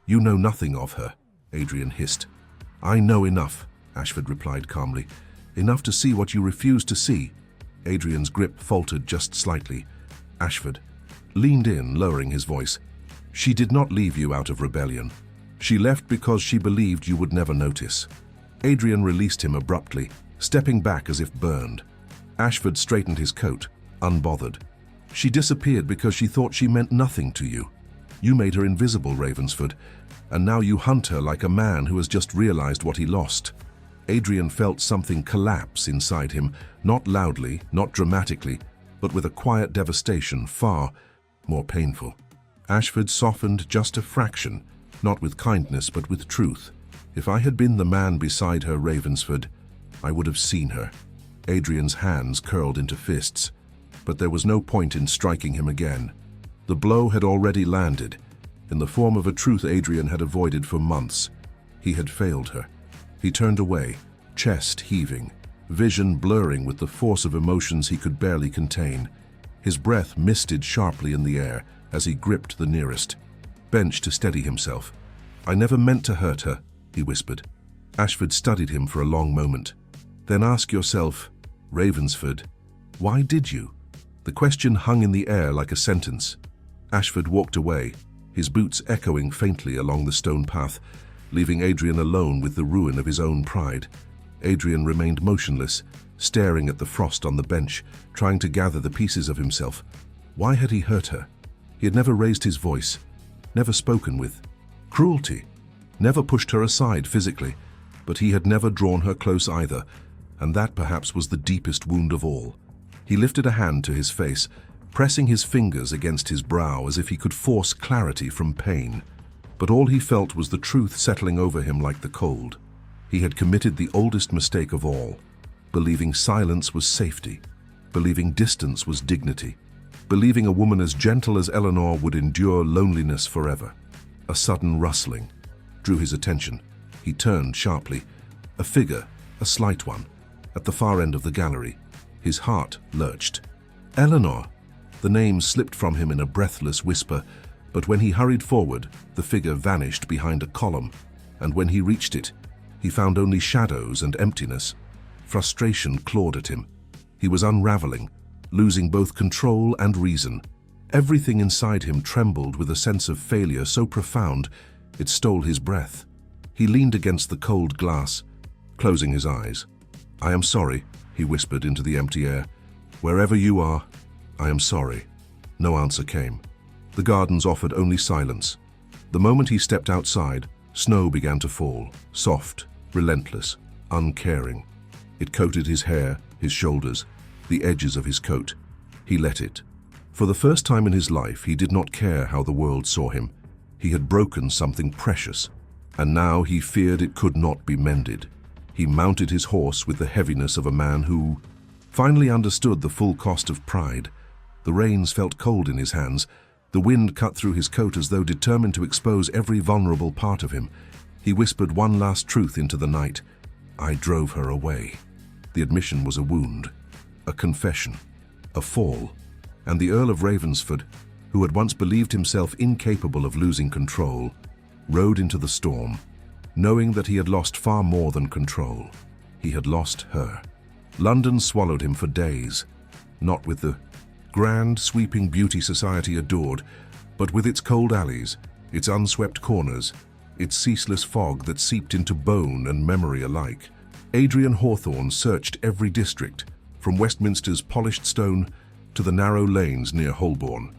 Speaker 1: "You know nothing of her," Adrian hissed. "I know enough," Ashford replied calmly. "Enough to see what you refuse to see." Adrian's grip faltered just slightly. Ashford leaned in, lowering his voice. "She did not leave you out of rebellion. She left because she believed you would never notice." Adrian released him abruptly, stepping back as if burned. Ashford straightened his coat, unbothered. "She disappeared because she thought she meant nothing to you. You made her invisible, Ravensford, and now you hunt her like a man who has just realized what he lost." Adrian felt something collapse inside him, not loudly, not dramatically, but with a quiet devastation far more painful. Ashford softened just a fraction, not with kindness but with truth. "If I had been the man beside her, Ravensford, I would have seen her." Adrian's hands curled into fists, but there was no point in striking him again. The blow had already landed, in the form of a truth Adrian had avoided for months. He had failed her. He turned away, chest heaving, vision blurring with the force of emotions he could barely contain. His breath misted sharply in the air as he gripped the nearest bench to steady himself. "I never meant to hurt her," he whispered. Ashford studied him for a long moment. "Then ask yourself, Ravensford, why did you?" The question hung in the air like a sentence. Ashford walked away, his boots echoing faintly along the stone path, leaving Adrian alone with the ruin of his own pride. Adrian remained motionless, staring at the frost on the bench, trying to gather the pieces of himself. Why had he hurt her? He had never raised his voice, never spoken with cruelty, never pushed her aside physically, but he had never drawn her close either, and that perhaps was the deepest wound of all. He lifted a hand to his face, pressing his fingers against his brow as if he could force clarity from pain. But all he felt was the truth settling over him like the cold. He had committed the oldest mistake of all, believing silence was safety, believing distance was dignity, believing a woman as gentle as Eleanor would endure loneliness forever. A sudden rustling drew his attention. He turned sharply. A figure, a slight one, at the far end of the gallery. His heart lurched. "Eleanor!" The name slipped from him in a breathless whisper, but when he hurried forward, the figure vanished behind a column, and when he reached it, he found only shadows and emptiness. Frustration clawed at him. He was unraveling, losing both control and reason. Everything inside him trembled with a sense of failure so profound it stole his breath. He leaned against the cold glass, closing his eyes. "I am sorry," he whispered into the empty air. "Wherever you are, I am sorry." No answer came. The gardens offered only silence. The moment he stepped outside, snow began to fall, soft, relentless, uncaring. It coated his hair, his shoulders, the edges of his coat. He let it. For the first time in his life, he did not care how the world saw him. He had broken something precious, and now he feared it could not be mended. He mounted his horse with the heaviness of a man who finally understood the full cost of pride. The reins felt cold in his hands. The wind cut through his coat as though determined to expose every vulnerable part of him. He whispered one last truth into the night. "I drove her away." The admission was a wound, a confession, a fall, and the Earl of Ravensford, who had once believed himself incapable of losing control, rode into the storm, knowing that he had lost far more than control. He had lost her. London swallowed him for days, not with the grand, sweeping beauty society adored, but with its cold alleys, its unswept corners, its ceaseless fog that seeped into bone and memory alike. Adrian Hawthorne searched every district, from Westminster's polished stone to the narrow lanes near Holborn,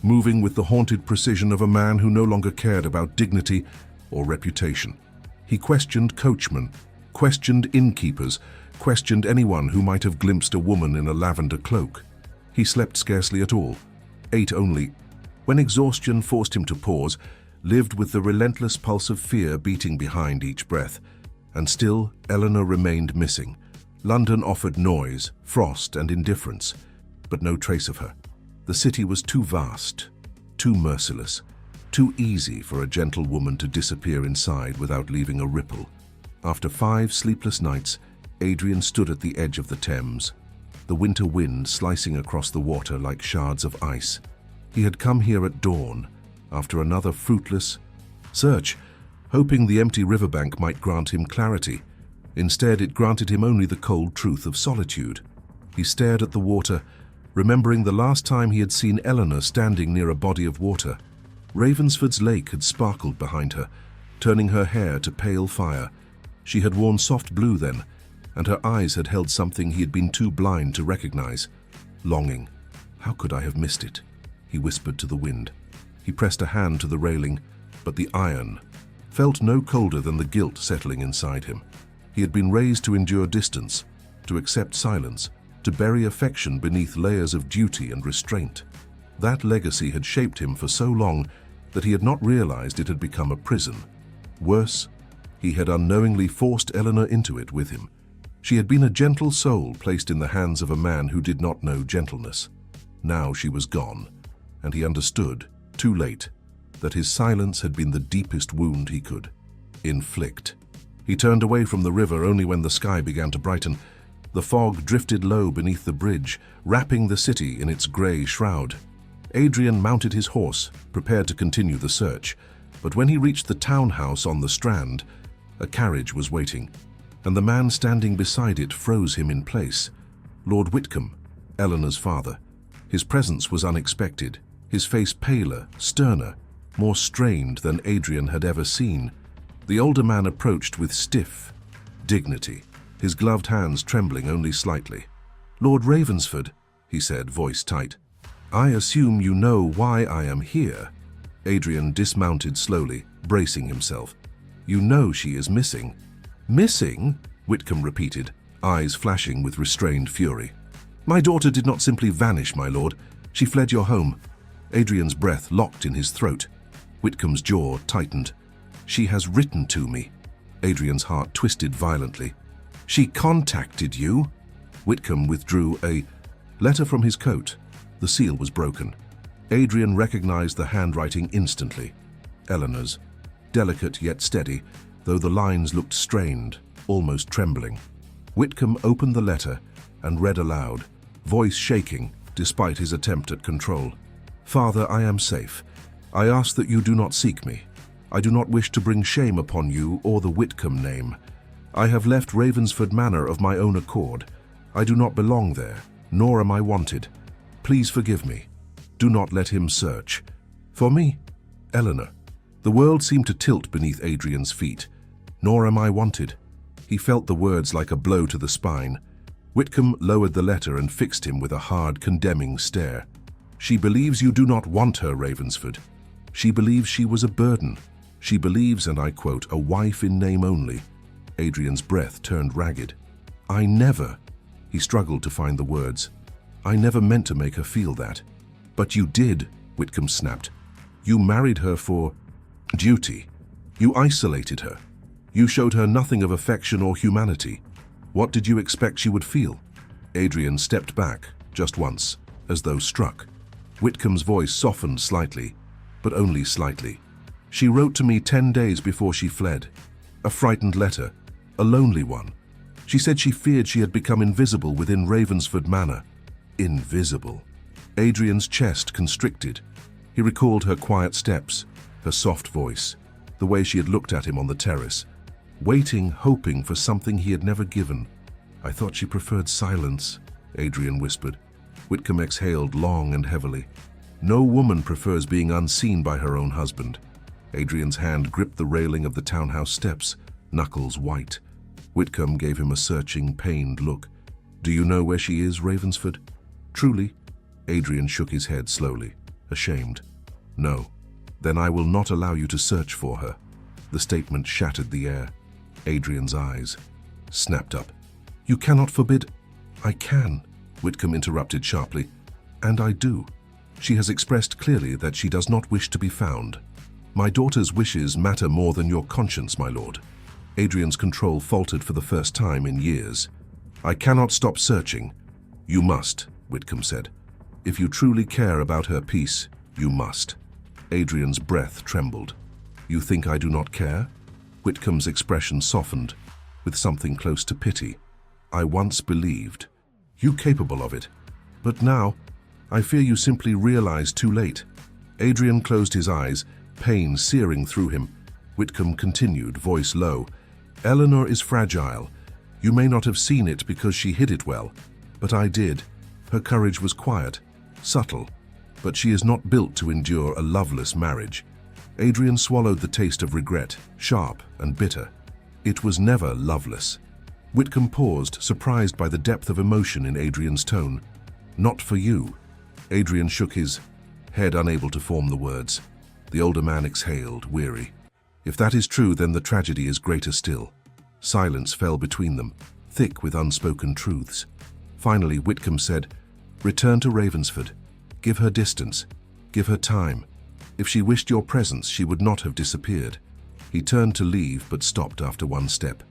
Speaker 1: moving with the haunted precision of a man who no longer cared about dignity or reputation. He questioned coachmen, questioned innkeepers, questioned anyone who might have glimpsed a woman in a lavender cloak. He slept scarcely at all, ate only, when exhaustion forced him to pause, lived with the relentless pulse of fear beating behind each breath. And still, Eleanor remained missing. London offered noise, frost, and indifference, but no trace of her. The city was too vast, too merciless, too easy for a gentle woman to disappear inside without leaving a ripple. After 5 sleepless nights, Adrian stood at the edge of the Thames, the winter wind slicing across the water like shards of ice. He had come here at dawn, after another fruitless search, hoping the empty riverbank might grant him clarity. Instead, it granted him only the cold truth of solitude. He stared at the water, remembering the last time he had seen Eleanor standing near a body of water. Ravensford's lake had sparkled behind her, turning her hair to pale fire. She had worn soft blue then, and her eyes had held something he had been too blind to recognize. Longing. "How could I have missed it?" he whispered to the wind. He pressed a hand to the railing, but the iron felt no colder than the guilt settling inside him. He had been raised to endure distance, to accept silence, to bury affection beneath layers of duty and restraint. That legacy had shaped him for so long that he had not realized it had become a prison. Worse, he had unknowingly forced Eleanor into it with him. She had been a gentle soul placed in the hands of a man who did not know gentleness. Now she was gone, and he understood, too late, that his silence had been the deepest wound he could inflict. He turned away from the river only when the sky began to brighten. The fog drifted low beneath the bridge, wrapping the city in its grey shroud. Adrian mounted his horse, prepared to continue the search, but when he reached the townhouse on the Strand, a carriage was waiting, and the man standing beside it froze him in place. Lord Whitcomb, Eleanor's father. His presence was unexpected, his face paler, sterner, more strained than Adrian had ever seen. The older man approached with stiff dignity, his gloved hands trembling only slightly. "Lord Ravensford," he said, voice tight, "I assume you know why I am here." Adrian dismounted slowly, bracing himself. "You know she is missing." "Missing?" Whitcomb repeated, eyes flashing with restrained fury. "My daughter did not simply vanish, my lord. She fled your home." Adrian's breath locked in his throat. Whitcomb's jaw tightened. "She has written to me." Adrian's heart twisted violently. "She contacted you?" Whitcomb withdrew a letter from his coat. The seal was broken. Adrian recognized the handwriting instantly. Eleanor's, delicate yet steady, though the lines looked strained, almost trembling. Whitcomb opened the letter and read aloud, voice shaking despite his attempt at control. "Father, I am safe. I ask that you do not seek me. I do not wish to bring shame upon you or the Whitcomb name. I have left Ravensford Manor of my own accord. I do not belong there, nor am I wanted. Please forgive me. Do not let him search. For me, Eleanor." The world seemed to tilt beneath Adrian's feet. "Nor am I wanted." He felt the words like a blow to the spine. Whitcomb lowered the letter and fixed him with a hard, condemning stare. "She believes you do not want her, Ravensford. She believes she was a burden. She believes, and I quote, a wife in name only." Adrian's breath turned ragged. "I never," he struggled to find the words, "I never meant to make her feel that." "But you did," Whitcomb snapped. "You married her for duty. You isolated her. You showed her nothing of affection or humanity. What did you expect she would feel?" Adrian stepped back, just once, as though struck. Whitcomb's voice softened slightly, but only slightly. "She wrote to me 10 days before she fled. A frightened letter, a lonely one. She said she feared she had become invisible within Ravensford Manor." Invisible. Adrian's chest constricted. He recalled her quiet steps, her soft voice, the way she had looked at him on the terrace, waiting, hoping for something he had never given. "I thought she preferred silence," Adrian whispered. Whitcomb exhaled long and heavily. "No woman prefers being unseen by her own husband." Adrian's hand gripped the railing of the townhouse steps, knuckles white. Whitcomb gave him a searching, pained look. "Do you know where she is, Ravensford?" "Truly?" Adrian shook his head slowly, ashamed. "No. Then I will not allow you to search for her." The statement shattered the air. Adrian's eyes snapped up. "You cannot forbid—" "I can," Whitcomb interrupted sharply. "And I do. She has expressed clearly that she does not wish to be found. My daughter's wishes matter more than your conscience, my lord." Adrian's control faltered for the first time in years. "I cannot stop searching." "You must," Whitcomb said. "If you truly care about her peace, you must." Adrian's breath trembled. "You think I do not care?" Whitcomb's expression softened, with something close to pity. "I once believed. You capable of it. But now, I fear you simply realize too late." Adrian closed his eyes, pain searing through him. Whitcomb continued, voice low. "Eleanor is fragile. You may not have seen it because she hid it well, but I did. Her courage was quiet, subtle, but she is not built to endure a loveless marriage." Adrian swallowed the taste of regret, sharp and bitter. "It was never loveless." Whitcomb paused, surprised by the depth of emotion in Adrian's tone. "Not for you." Adrian shook his head, unable to form the words. The older man exhaled, weary. "If that is true, then the tragedy is greater still." Silence fell between them, thick with unspoken truths. Finally, Whitcomb said, "Return to Ravensford. Give her distance. Give her time. If she wished your presence, she would not have disappeared." He turned to leave, but stopped after one step.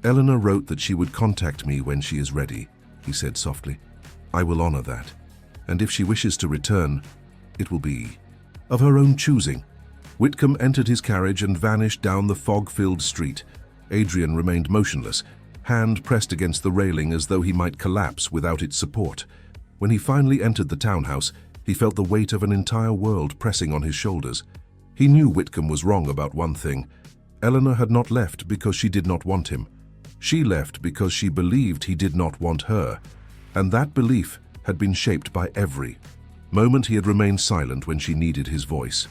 Speaker 1: "Eleanor wrote that she would contact me when she is ready," he said softly. "I will honor that. And if she wishes to return, it will be of her own choosing." Whitcomb entered his carriage and vanished down the fog-filled street. Adrian remained motionless, hand pressed against the railing as though he might collapse without its support. When he finally entered the townhouse, he felt the weight of an entire world pressing on his shoulders. He knew Whitcomb was wrong about one thing. Eleanor had not left because she did not want him. She left because she believed he did not want her, and that belief had been shaped by every moment he had remained silent when she needed his voice.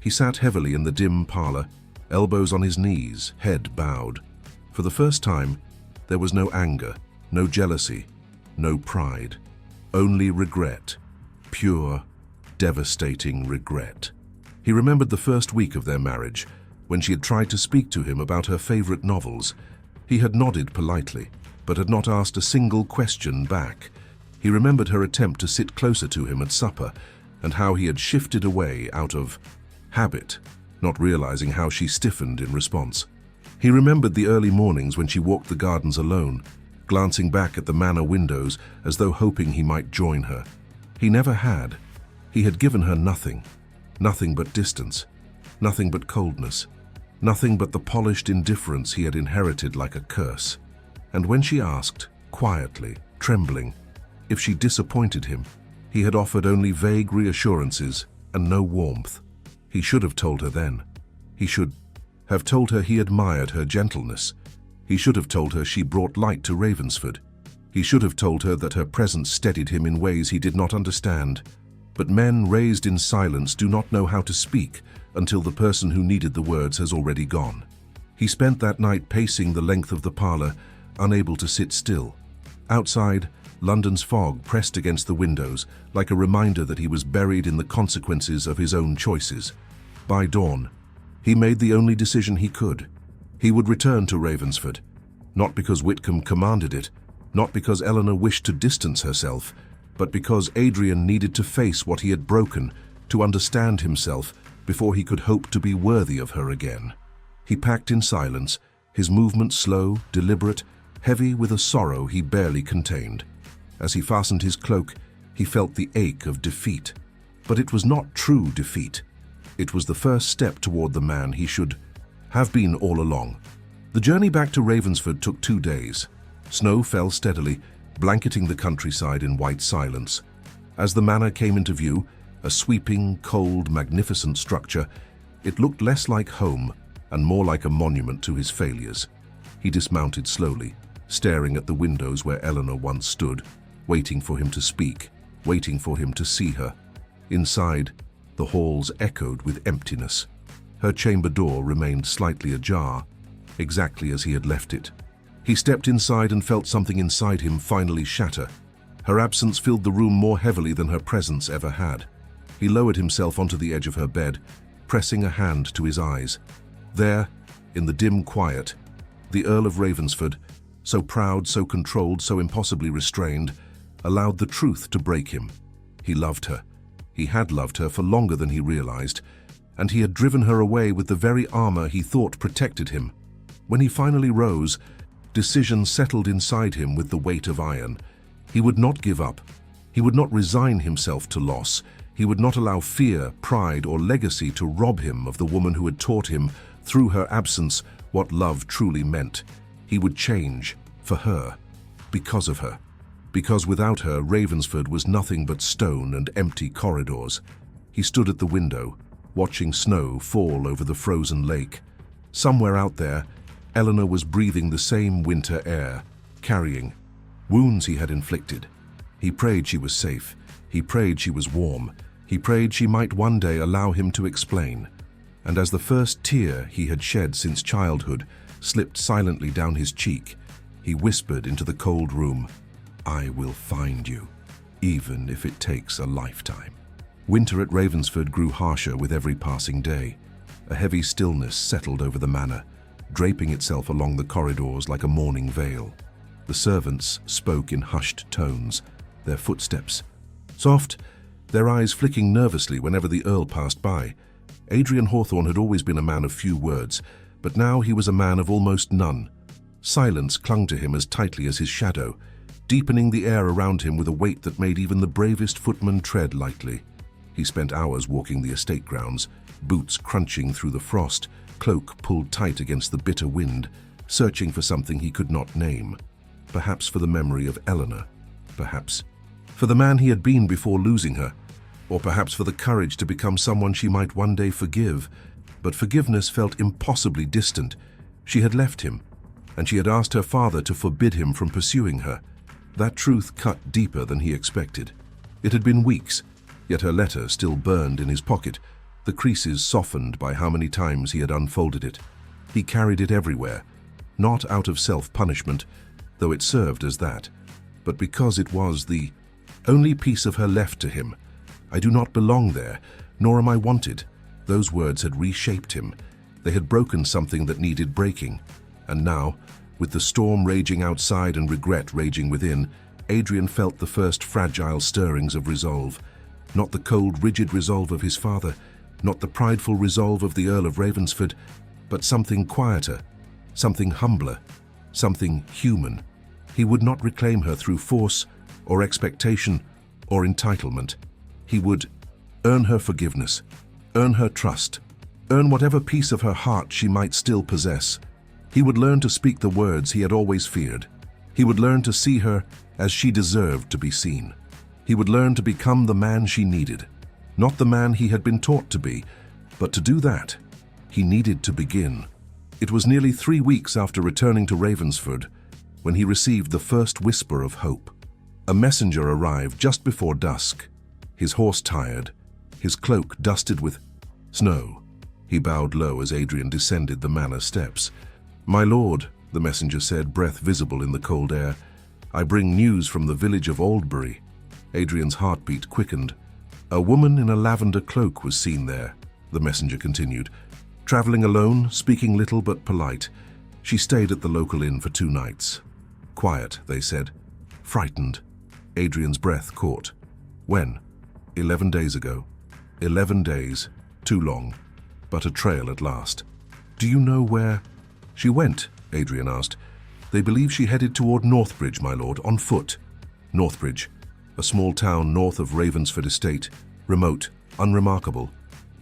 Speaker 1: He sat heavily in the dim parlor, elbows on his knees, head bowed. For the first time, there was no anger, no jealousy, no pride, only regret, pure, devastating regret. He remembered the first week of their marriage, when she had tried to speak to him about her favorite novels. He had nodded politely, but had not asked a single question back. He remembered her attempt to sit closer to him at supper, and how he had shifted away out of habit, not realizing how she stiffened in response. He remembered the early mornings when she walked the gardens alone, glancing back at the manor windows as though hoping he might join her. He never had. He had given her nothing. Nothing but distance. Nothing but coldness. Nothing but the polished indifference he had inherited like a curse. And when she asked, quietly, trembling, if she disappointed him, he had offered only vague reassurances and no warmth. He should have told her then. He should have told her he admired her gentleness. He should have told her she brought light to Ravensford. He should have told her that her presence steadied him in ways he did not understand. But men raised in silence do not know how to speak until the person who needed the words has already gone. He spent that night pacing the length of the parlor, unable to sit still. Outside, London's fog pressed against the windows, like a reminder that he was buried in the consequences of his own choices. By dawn, he made the only decision he could. He would return to Ravensford, not because Whitcomb commanded it, not because Eleanor wished to distance herself, but because Adrian needed to face what he had broken, to understand himself before he could hope to be worthy of her again. He packed in silence, his movements slow, deliberate, heavy with a sorrow he barely contained. As he fastened his cloak, he felt the ache of defeat. But it was not true defeat. It was the first step toward the man he should have been all along. The journey back to Ravensford took 2 days. Snow fell steadily, blanketing the countryside in white silence. As the manor came into view, a sweeping, cold, magnificent structure, it looked less like home and more like a monument to his failures. He dismounted slowly, staring at the windows where Eleanor once stood, waiting for him to speak, waiting for him to see her. Inside, the halls echoed with emptiness. Her chamber door remained slightly ajar, exactly as he had left it. He stepped inside and felt something inside him finally shatter. Her absence filled the room more heavily than her presence ever had. He lowered himself onto the edge of her bed, pressing a hand to his eyes. There, in the dim quiet, the Earl of Ravensford, so proud, so controlled, so impossibly restrained, allowed the truth to break him. He loved her. He had loved her for longer than he realized, and he had driven her away with the very armor he thought protected him. When he finally rose, decision settled inside him with the weight of iron. He would not give up. He would not resign himself to loss. He would not allow fear, pride, or legacy to rob him of the woman who had taught him, through her absence, what love truly meant. He would change, for her, because of her. Because without her, Ravensford was nothing but stone and empty corridors. He stood at the window, watching snow fall over the frozen lake. Somewhere out there, Eleanor was breathing the same winter air, carrying wounds he had inflicted. He prayed she was safe. He prayed she was warm. He prayed she might one day allow him to explain. And as the first tear he had shed since childhood slipped silently down his cheek, he whispered into the cold room, "I will find you, even if it takes a lifetime." Winter at Ravensford grew harsher with every passing day. A heavy stillness settled over the manor, draping itself along the corridors like a mourning veil. The servants spoke in hushed tones, their footsteps soft, their eyes flicking nervously whenever the Earl passed by. Adrian Hawthorne had always been a man of few words, but now he was a man of almost none. Silence clung to him as tightly as his shadow, deepening the air around him with a weight that made even the bravest footman tread lightly. He spent hours walking the estate grounds, boots crunching through the frost, cloak pulled tight against the bitter wind, searching for something he could not name. Perhaps for the memory of Eleanor. Perhaps for the man he had been before losing her. Or perhaps for the courage to become someone she might one day forgive. But forgiveness felt impossibly distant. She had left him, and she had asked her father to forbid him from pursuing her. That truth cut deeper than he expected. It had been weeks, yet her letter still burned in his pocket, the creases softened by how many times he had unfolded it. He carried it everywhere, not out of self-punishment, though it served as that, but because it was the only piece of her left to him. I do not belong there, nor am I wanted. Those words had reshaped him. They had broken something that needed breaking. And now, with the storm raging outside and regret raging within, Adrian felt the first fragile stirrings of resolve. Not the cold, rigid resolve of his father, not the prideful resolve of the Earl of Ravensford, but something quieter, something humbler, something human. He would not reclaim her through force or expectation or entitlement. He would earn her forgiveness, earn her trust, earn whatever piece of her heart she might still possess. He would learn to speak the words he had always feared. He would learn to see her as she deserved to be seen. He would learn to become the man she needed, not the man he had been taught to be, but to do that, he needed to begin. It was nearly 3 weeks after returning to Ravensford when he received the first whisper of hope. A messenger arrived just before dusk, his horse tired, his cloak dusted with snow. He bowed low as Adrian descended the manor steps. "My lord," the messenger said, breath visible in the cold air, "I bring news from the village of Aldbury." Adrian's heartbeat quickened. "A woman in a lavender cloak was seen there," the messenger continued. "Traveling alone, speaking little but polite. She stayed at the local inn for 2 nights. Quiet, they said. Frightened." Adrian's breath caught. "When?" 11 days ago. 11 days. Too long. But a trail at last. "Do you know where she went?" Adrian asked. "They believe she headed toward Northbridge, my lord, on foot." Northbridge, a small town north of Ravensford Estate, remote, unremarkable,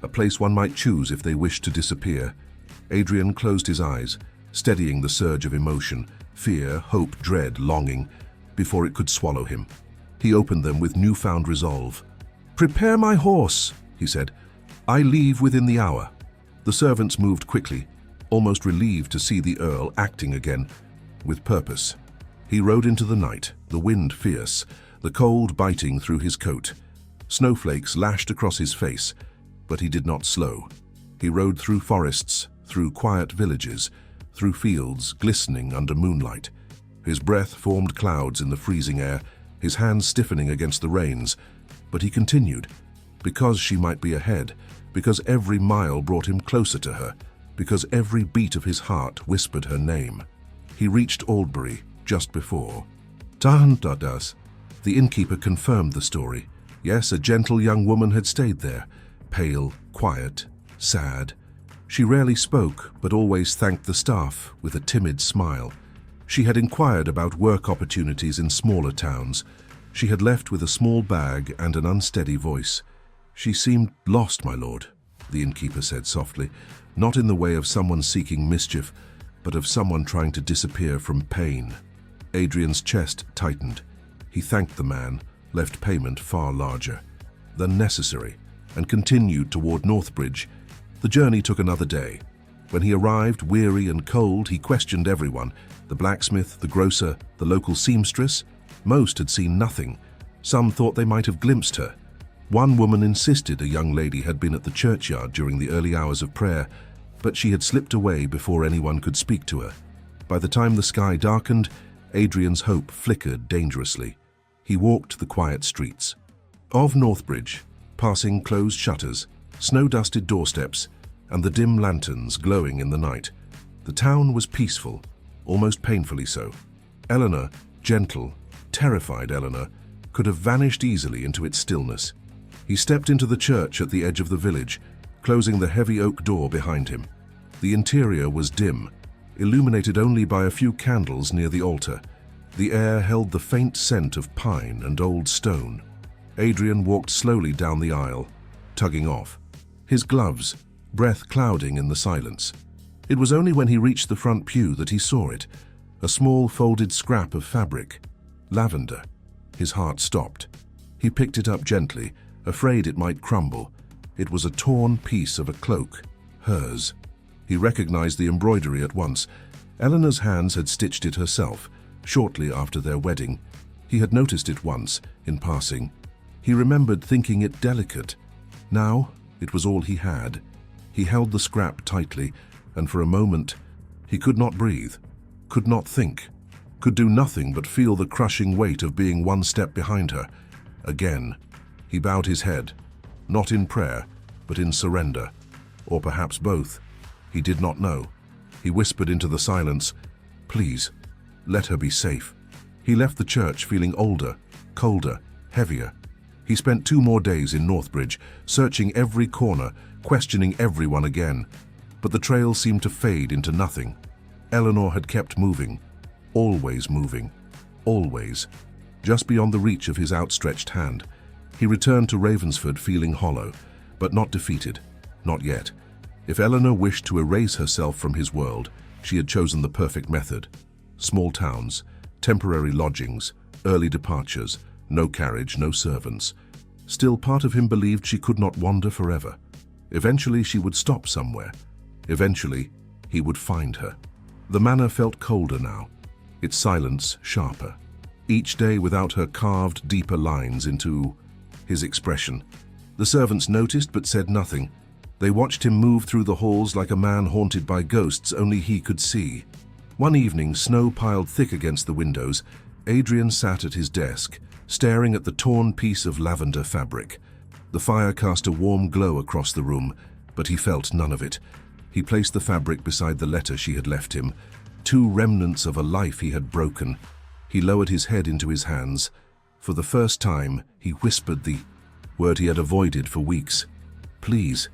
Speaker 1: a place one might choose if they wished to disappear. Adrian closed his eyes, steadying the surge of emotion, fear, hope, dread, longing, before it could swallow him. He opened them with newfound resolve. "Prepare my horse," he said. "I leave within the hour." The servants moved quickly, almost relieved to see the Earl acting again, with purpose. He rode into the night, the wind fierce, the cold biting through his coat. Snowflakes lashed across his face, but he did not slow. He rode through forests, through quiet villages, through fields glistening under moonlight. His breath formed clouds in the freezing air, his hands stiffening against the reins. But he continued, because she might be ahead, because every mile brought him closer to her, because every beat of his heart whispered her name. He reached Aldbury just before. Tahantadas. The innkeeper confirmed the story. Yes, a gentle young woman had stayed there, pale, quiet, sad. She rarely spoke, but always thanked the staff with a timid smile. She had inquired about work opportunities in smaller towns. She had left with a small bag and an unsteady voice. "She seemed lost, my lord," the innkeeper said softly, not in the way of someone seeking mischief, but of someone trying to disappear from pain. Adrian's chest tightened. He thanked the man, left payment far larger than necessary, and continued toward Northbridge. The journey took another day. When he arrived, weary and cold, he questioned everyone, the blacksmith, the grocer, the local seamstress. Most had seen nothing. Some thought they might have glimpsed her. One woman insisted a young lady had been at the churchyard during the early hours of prayer, but she had slipped away before anyone could speak to her. By the time the sky darkened, Adrian's hope flickered dangerously. He walked the quiet streets of Northbridge, passing closed shutters, snow-dusted doorsteps, and the dim lanterns glowing in the night. The town was peaceful, almost painfully so. Eleanor, gentle, terrified Eleanor, could have vanished easily into its stillness. He stepped into the church at the edge of the village, closing the heavy oak door behind him. The interior was dim, illuminated only by a few candles near the altar. The air held the faint scent of pine and old stone. Adrian walked slowly down the aisle, tugging off, his gloves, breath clouding in the silence. It was only when he reached the front pew that he saw it, a small folded scrap of fabric. Lavender. His heart stopped. He picked it up gently, afraid it might crumble. It was a torn piece of a cloak, hers. He recognized the embroidery at once. Eleanor's hands had stitched it herself, shortly after their wedding. He had noticed it once, in passing. He remembered thinking it delicate. Now, it was all he had. He held the scrap tightly, and for a moment, he could not breathe, could not think, could do nothing but feel the crushing weight of being one step behind her. Again, he bowed his head, not in prayer, but in surrender, or perhaps both. He did not know. He whispered into the silence, "Please, let her be safe." He left the church feeling older, colder, heavier. He spent 2 more days in Northbridge, searching every corner, questioning everyone again. But the trail seemed to fade into nothing. Eleanor had kept moving, always moving, always, just beyond the reach of his outstretched hand. He returned to Ravensford feeling hollow, but not defeated, not yet. If Eleanor wished to erase herself from his world, she had chosen the perfect method. Small towns, temporary lodgings, early departures, no carriage, no servants. Still, part of him believed she could not wander forever. Eventually, she would stop somewhere. Eventually, he would find her. The manor felt colder now, its silence sharper. Each day without her carved deeper lines into his expression. The servants noticed but said nothing. They watched him move through the halls like a man haunted by ghosts only he could see. One evening, snow piled thick against the windows, Adrian sat at his desk, staring at the torn piece of lavender fabric. The fire cast a warm glow across the room, but he felt none of it. He placed the fabric beside the letter she had left him, 2 remnants of a life he had broken. He lowered his head into his hands. For the first time, he whispered the word he had avoided for weeks. "Please."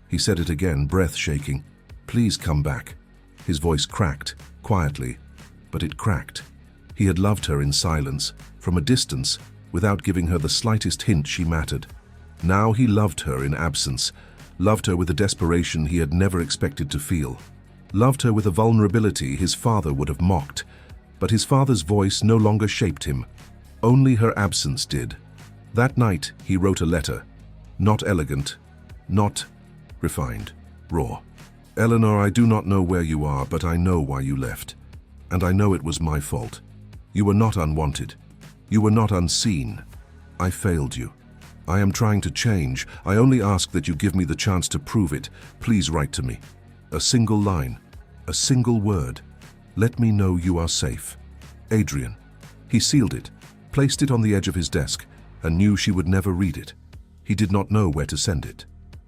Speaker 1: He said it again, breath shaking. "Please come back." His voice cracked, quietly, but it cracked. He had loved her in silence, from a distance, without giving her the slightest hint she mattered. Now he loved her in absence, loved her with a desperation he had never expected to feel. Loved her with a vulnerability his father would have mocked, but his father's voice no longer shaped him. Only her absence did. That night he wrote a letter, not elegant, not refined, raw. "Eleanor, I do not know where you are, but I know why you left. And I know it was my fault. You were not unwanted. You were not unseen. I failed you. I am trying to change. I only ask that you give me the chance to prove it. Please write to me. A single line, a single word. Let me know you are safe. Adrian." He sealed it, placed it on the edge of his desk, and knew she would never read it. He did not know where to send it.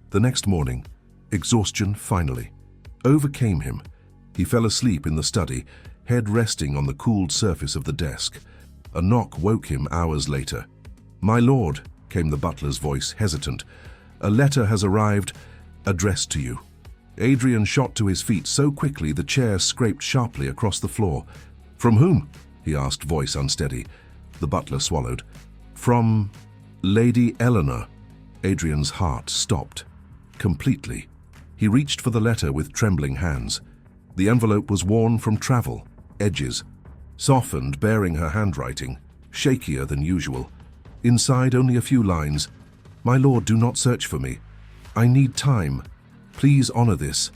Speaker 1: The next morning, exhaustion finally overcame him. He fell asleep in the study, head resting on the cooled surface of the desk. A knock woke him hours later. "My lord," came the butler's voice, hesitant. "A letter has arrived, addressed to you." Adrian shot to his feet so quickly the chair scraped sharply across the floor. "From whom?" he asked, voice unsteady. The butler swallowed. "From Lady Eleanor." Adrian's heart stopped. Completely. He reached for the letter with trembling hands. The envelope was worn from travel, edges, softened, bearing her handwriting, shakier than usual. Inside, only a few lines. "My lord, do not search for me. I need time. Please honor this.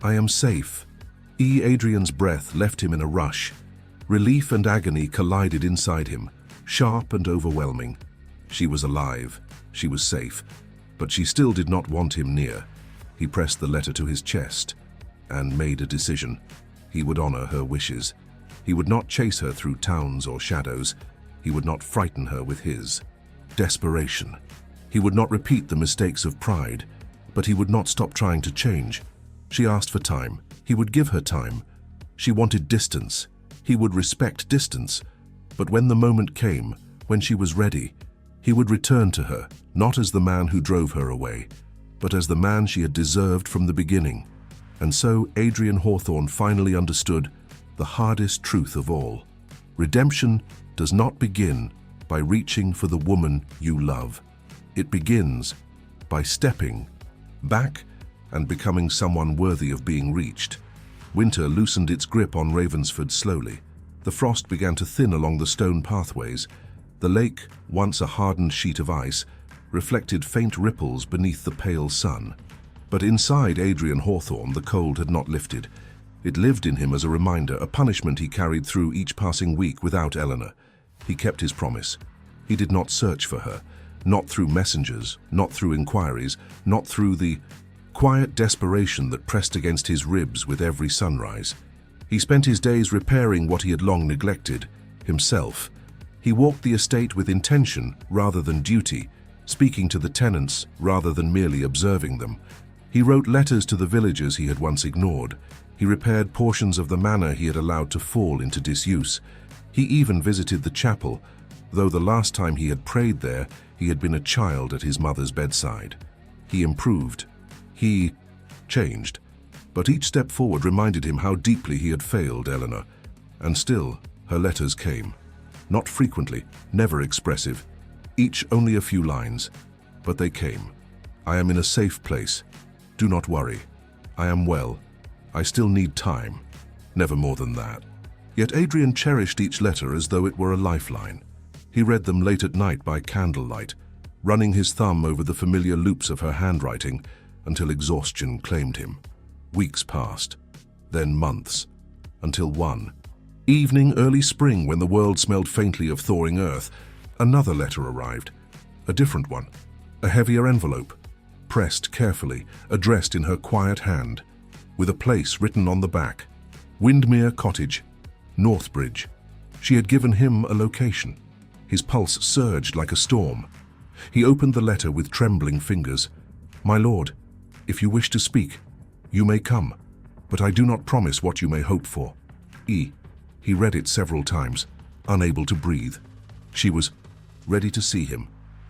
Speaker 1: I am safe." Adrian's breath left him in a rush. Relief and agony collided inside him, sharp and overwhelming. She was alive. She was safe. But she still did not want him near. He pressed the letter to his chest and made a decision. He would honor her wishes. He would not chase her through towns or shadows. He would not frighten her with his desperation. He would not repeat the mistakes of pride, but he would not stop trying to change. She asked for time. He would give her time. She wanted distance. He would respect distance. But when the moment came, when she was ready, he would return to her, not as the man who drove her away, but as the man she had deserved from the beginning. And so Adrian Hawthorne finally understood the hardest truth of all. Redemption does not begin by reaching for the woman you love. It begins by stepping back and becoming someone worthy of being reached. Winter loosened its grip on Ravensford slowly. The frost began to thin along the stone pathways. The lake, once a hardened sheet of ice, reflected faint ripples beneath the pale sun. But inside Adrian Hawthorne, the cold had not lifted. It lived in him as a reminder, a punishment he carried through each passing week without Eleanor. He kept his promise. He did not search for her, not through messengers, not through inquiries, not through the quiet desperation that pressed against his ribs with every sunrise. He spent his days repairing what he had long neglected, himself. He walked the estate with intention rather than duty, speaking to the tenants rather than merely observing them. He wrote letters to the villagers he had once ignored. He repaired portions of the manor he had allowed to fall into disuse. He even visited the chapel, though the last time he had prayed there, he had been a child at his mother's bedside. He improved. He changed. But each step forward reminded him how deeply he had failed Eleanor. And still, her letters came. Not frequently, never expressive. Each only a few lines. But they came. I am in a safe place. Do not worry. I am well. I still need time. Never more than that. Yet Adrian cherished each letter as though it were a lifeline. He read them late at night by candlelight, running his thumb over the familiar loops of her handwriting until exhaustion claimed him. Weeks passed, then months, until one evening, early spring, when the world smelled faintly of thawing earth, another letter arrived. A different one, a heavier envelope, pressed carefully, addressed in her quiet hand, with a place written on the back. Windermere Cottage, Northbridge. She had given him a location. His pulse surged like a storm. He opened the letter with trembling fingers. My lord, if you wish to speak, you may come, but I do not promise what you may hope for. E. He read it several times, unable to breathe. She was ready to see him,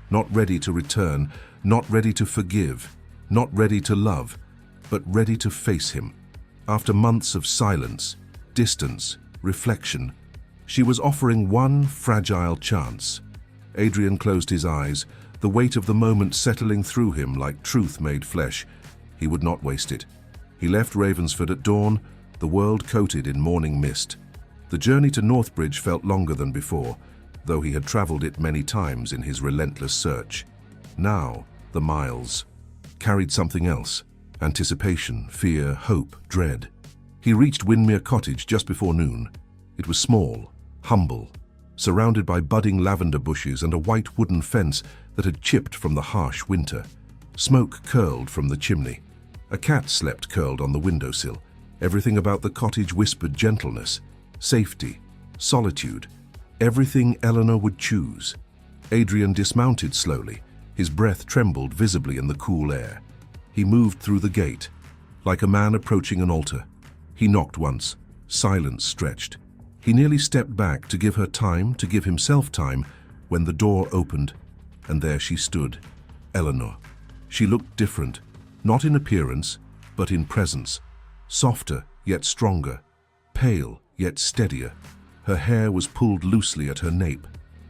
Speaker 1: not ready to return, not ready to forgive, not ready to love, but ready to face him. After months of silence, distance, reflection, she was offering one fragile chance. Adrian closed his eyes, the weight of the moment settling through him like truth made flesh. He would not waste it. He left Ravensford at dawn, the world coated in morning mist. The journey to Northbridge felt longer than before, though he had travelled it many times in his relentless search. Now, the miles carried something else: anticipation, fear, hope, dread. He reached Windermere Cottage just before noon. It was small, humble, surrounded by budding lavender bushes and a white wooden fence that had chipped from the harsh winter. Smoke curled from the chimney. A cat slept curled on the windowsill. Everything about the cottage whispered gentleness, safety, solitude, everything Eleanor would choose. Adrian dismounted slowly. His breath trembled visibly in the cool air. He moved through the gate, like a man approaching an altar. He knocked once. Silence stretched. He nearly stepped back to give her time, to give himself time, when the door opened, and there she stood, Eleanor. She looked different, not in appearance, but in presence. Softer, yet stronger. Pale, yet steadier. Her hair was pulled loosely at her nape.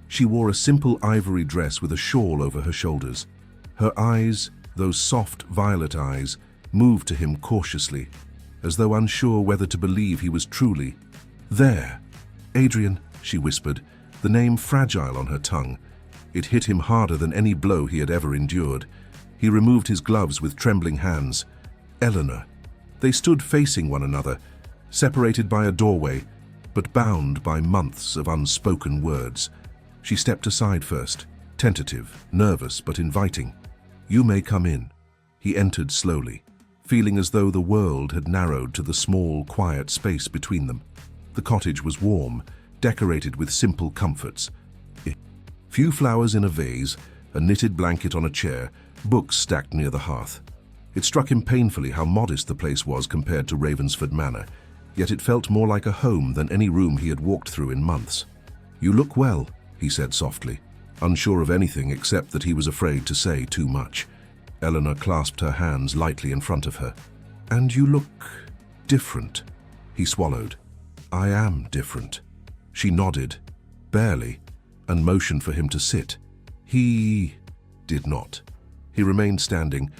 Speaker 1: She wore a simple ivory dress with a shawl over her shoulders. Her eyes, those soft violet eyes, moved to him cautiously, as though unsure whether to believe he was truly there. Adrian, she whispered, the name fragile on her tongue. It hit him harder than any blow he had ever endured. He removed his gloves with trembling hands. Eleanor. They stood facing one another, separated by a doorway, but bound by months of unspoken words. She stepped aside first, tentative, nervous but inviting. You may come in. He entered slowly, feeling as though the world had narrowed to the small, quiet space between them. The cottage was warm, decorated with simple comforts. Few flowers in a vase, a knitted blanket on a chair, books stacked near the hearth. It struck him painfully how modest the place was compared to Ravensford Manor, yet it felt more like a home than any room he had walked through in months. You look well, he said softly, unsure of anything except that he was afraid to say too much. Eleanor clasped her hands lightly in front of her. And you look different, he swallowed. I am different. She nodded, barely, and motioned for him to sit. He did not. He remained standing,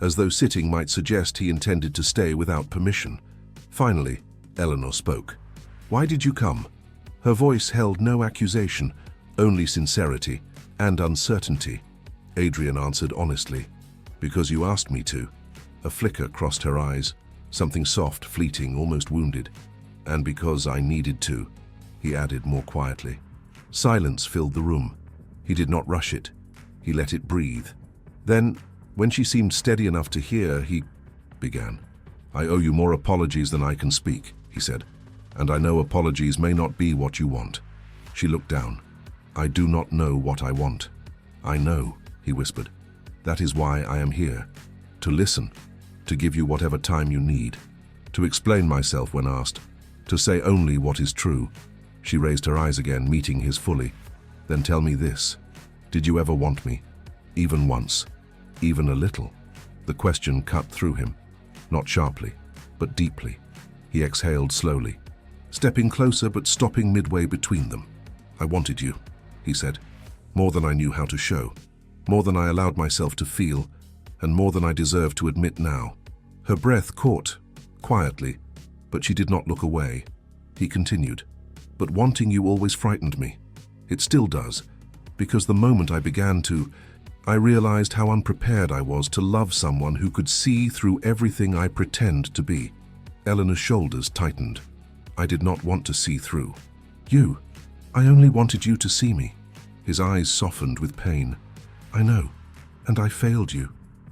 Speaker 1: as though sitting might suggest he intended to stay without permission. Finally, Eleanor spoke. "Why did you come?" Her voice held no accusation, only sincerity and uncertainty. Adrian answered honestly. "Because you asked me to." A flicker crossed her eyes, something soft, fleeting, almost wounded. "And because I needed to," he added more quietly. Silence filled the room. He did not rush it. He let it breathe. Then, when she seemed steady enough to hear, he began. "I owe you more apologies than I can speak," he said. "And I know apologies may not be what you want." She looked down. "I do not know what I want." "I know," he whispered. "That is why I am here. To listen, to give you whatever time you need, to explain myself when asked, to say only what is true." She raised her eyes again, meeting his fully. "Then tell me this. Did you ever want me? Even once? Even a little?" The question cut through him. Not sharply, but deeply. He exhaled slowly, stepping closer but stopping midway between them. "I wanted you," he said. "More than I knew how to show. More than I allowed myself to feel, and more than I deserve to admit now." Her breath caught, quietly, but she did not look away. He continued. "But wanting you always frightened me. It still does, because the moment I began to, I realized how unprepared I was to love someone who could see through everything I pretend to be." Eleanor's shoulders tightened. "I did not want to see through you. I only wanted you to see me." His eyes softened with pain. "I know, and I failed you."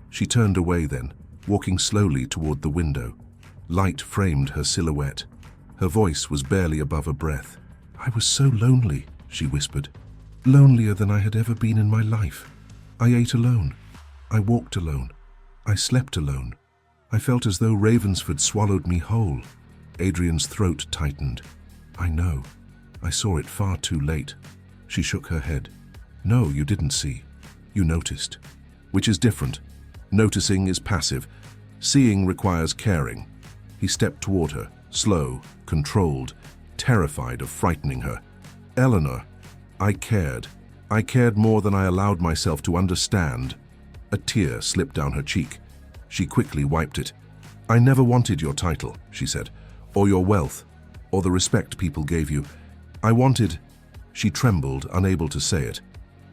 Speaker 1: She turned away then, walking slowly toward the window. Light framed her silhouette. Her voice was barely above a breath. "I was so lonely," she whispered. "Lonelier than I had ever been in my life. I ate alone. I walked alone. I slept alone. I felt as though Ravensford swallowed me whole." Adrian's throat tightened. "I know. I saw it far too late." She shook her head. "No, you didn't see. You noticed. Which is different. Noticing is passive. Seeing requires caring." He stepped toward her, slow, controlled, terrified of frightening her. "Eleanor, I cared. I cared more than I allowed myself to understand." A tear slipped down her cheek. She quickly wiped it. "I never wanted your title," she said, "or your wealth, or the respect people gave you. I wanted—" She trembled, unable to say it.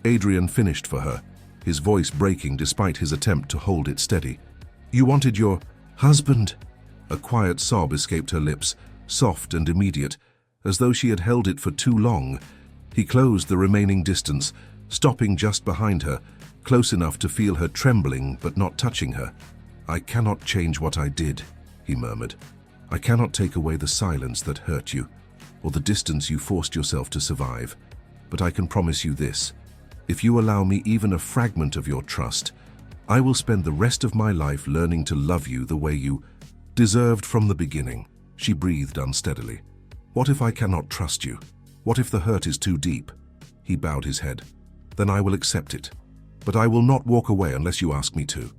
Speaker 1: Adrian finished for her, his voice breaking despite his attempt to hold it steady. "You wanted your husband." A quiet sob escaped her lips, soft and immediate, as though she had held it for too long. He closed the remaining distance, stopping just behind her, close enough to feel her trembling but not touching her. "I cannot change what I did," he murmured. "I cannot take away the silence that hurt you, or the distance you forced yourself to survive. But I can promise you this. If you allow me even a fragment of your trust, I will spend the rest of my life learning to love you the way you deserved from the beginning." She breathed unsteadily. "What if I cannot trust you? What if the hurt is too deep?" He bowed his head. "Then I will accept it. But I will not walk away unless you ask me to."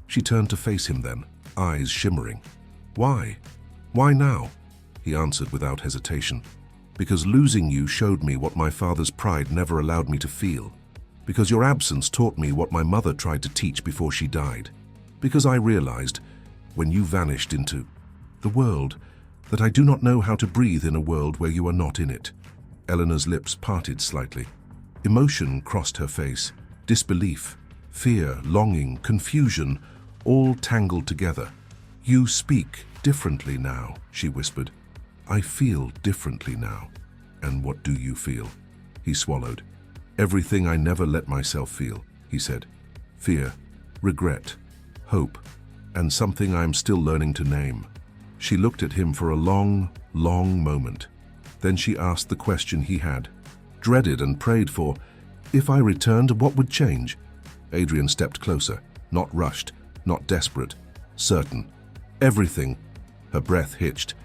Speaker 1: She turned to face him then, eyes shimmering. "Why? Why now?" He answered without hesitation. "Because losing you showed me what my father's pride never allowed me to feel. Because your absence taught me what my mother tried to teach before she died. Because I realized, when you vanished into the world, that I do not know how to breathe in a world where you are not in it." Eleanor's lips parted slightly. Emotion crossed her face. Disbelief, fear, longing, confusion, all tangled together. "You speak differently now," she whispered. "I feel differently now." "And what do you feel?" He swallowed. "Everything I never let myself feel," he said. "Fear, regret, hope, and something I am still learning to name." She looked at him for a long, long moment. Then she asked the question he had, dreaded and prayed for. "If I returned, what would change?" Adrian stepped closer, not rushed, not desperate, certain. "Everything." Her breath hitched.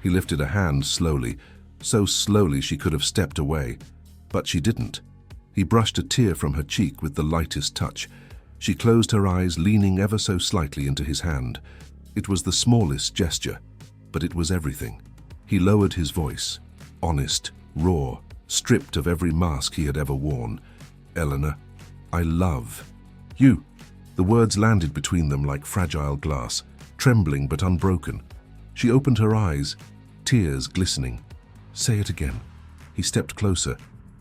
Speaker 1: He lifted a hand slowly, so slowly she could have stepped away. But she didn't. He brushed a tear from her cheek with the lightest touch. She closed her eyes, leaning ever so slightly into his hand. It was the smallest gesture, but it was everything. He lowered his voice, honest, raw, stripped of every mask he had ever worn. "Eleanor, I love you." The words landed between them like fragile glass, trembling but unbroken. She opened her eyes, tears glistening. "Say it again." He stepped closer,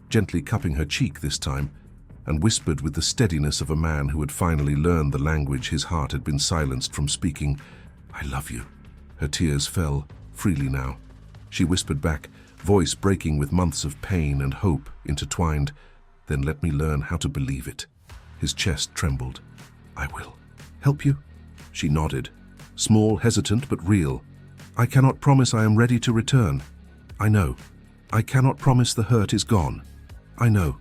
Speaker 1: gently cupping her cheek this time, and whispered with the steadiness of a man who had finally learned the language his heart had been silenced from speaking. "I love you." Her tears fell freely now. She whispered back, voice breaking with months of pain and hope intertwined, "Then let me learn how to believe it." His chest trembled. "I will." "Help you?" She nodded, small, hesitant, but real. "I cannot promise I am ready to return." "I know. I cannot promise the hurt is gone." "I know.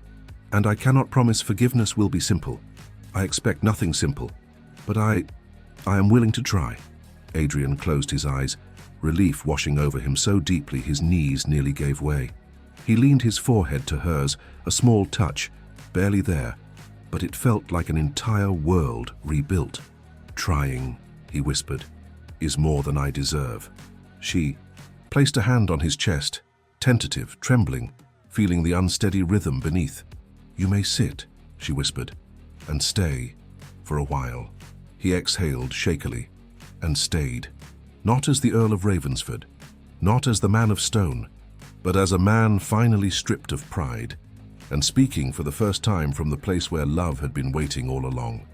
Speaker 1: And I cannot promise forgiveness will be simple. I expect nothing simple. But I am willing to try." Adrian closed his eyes, relief washing over him so deeply his knees nearly gave way. He leaned his forehead to hers, a small touch, barely there, but it felt like an entire world rebuilt. "Trying," he whispered, "is more than I deserve." She placed a hand on his chest, tentative, trembling, feeling the unsteady rhythm beneath. "You may sit," she whispered, "and stay for a while." He exhaled shakily and stayed, not as the Earl of Ravensford, not as the man of stone, but as a man finally stripped of pride and speaking for the first time from the place where love had been waiting all along.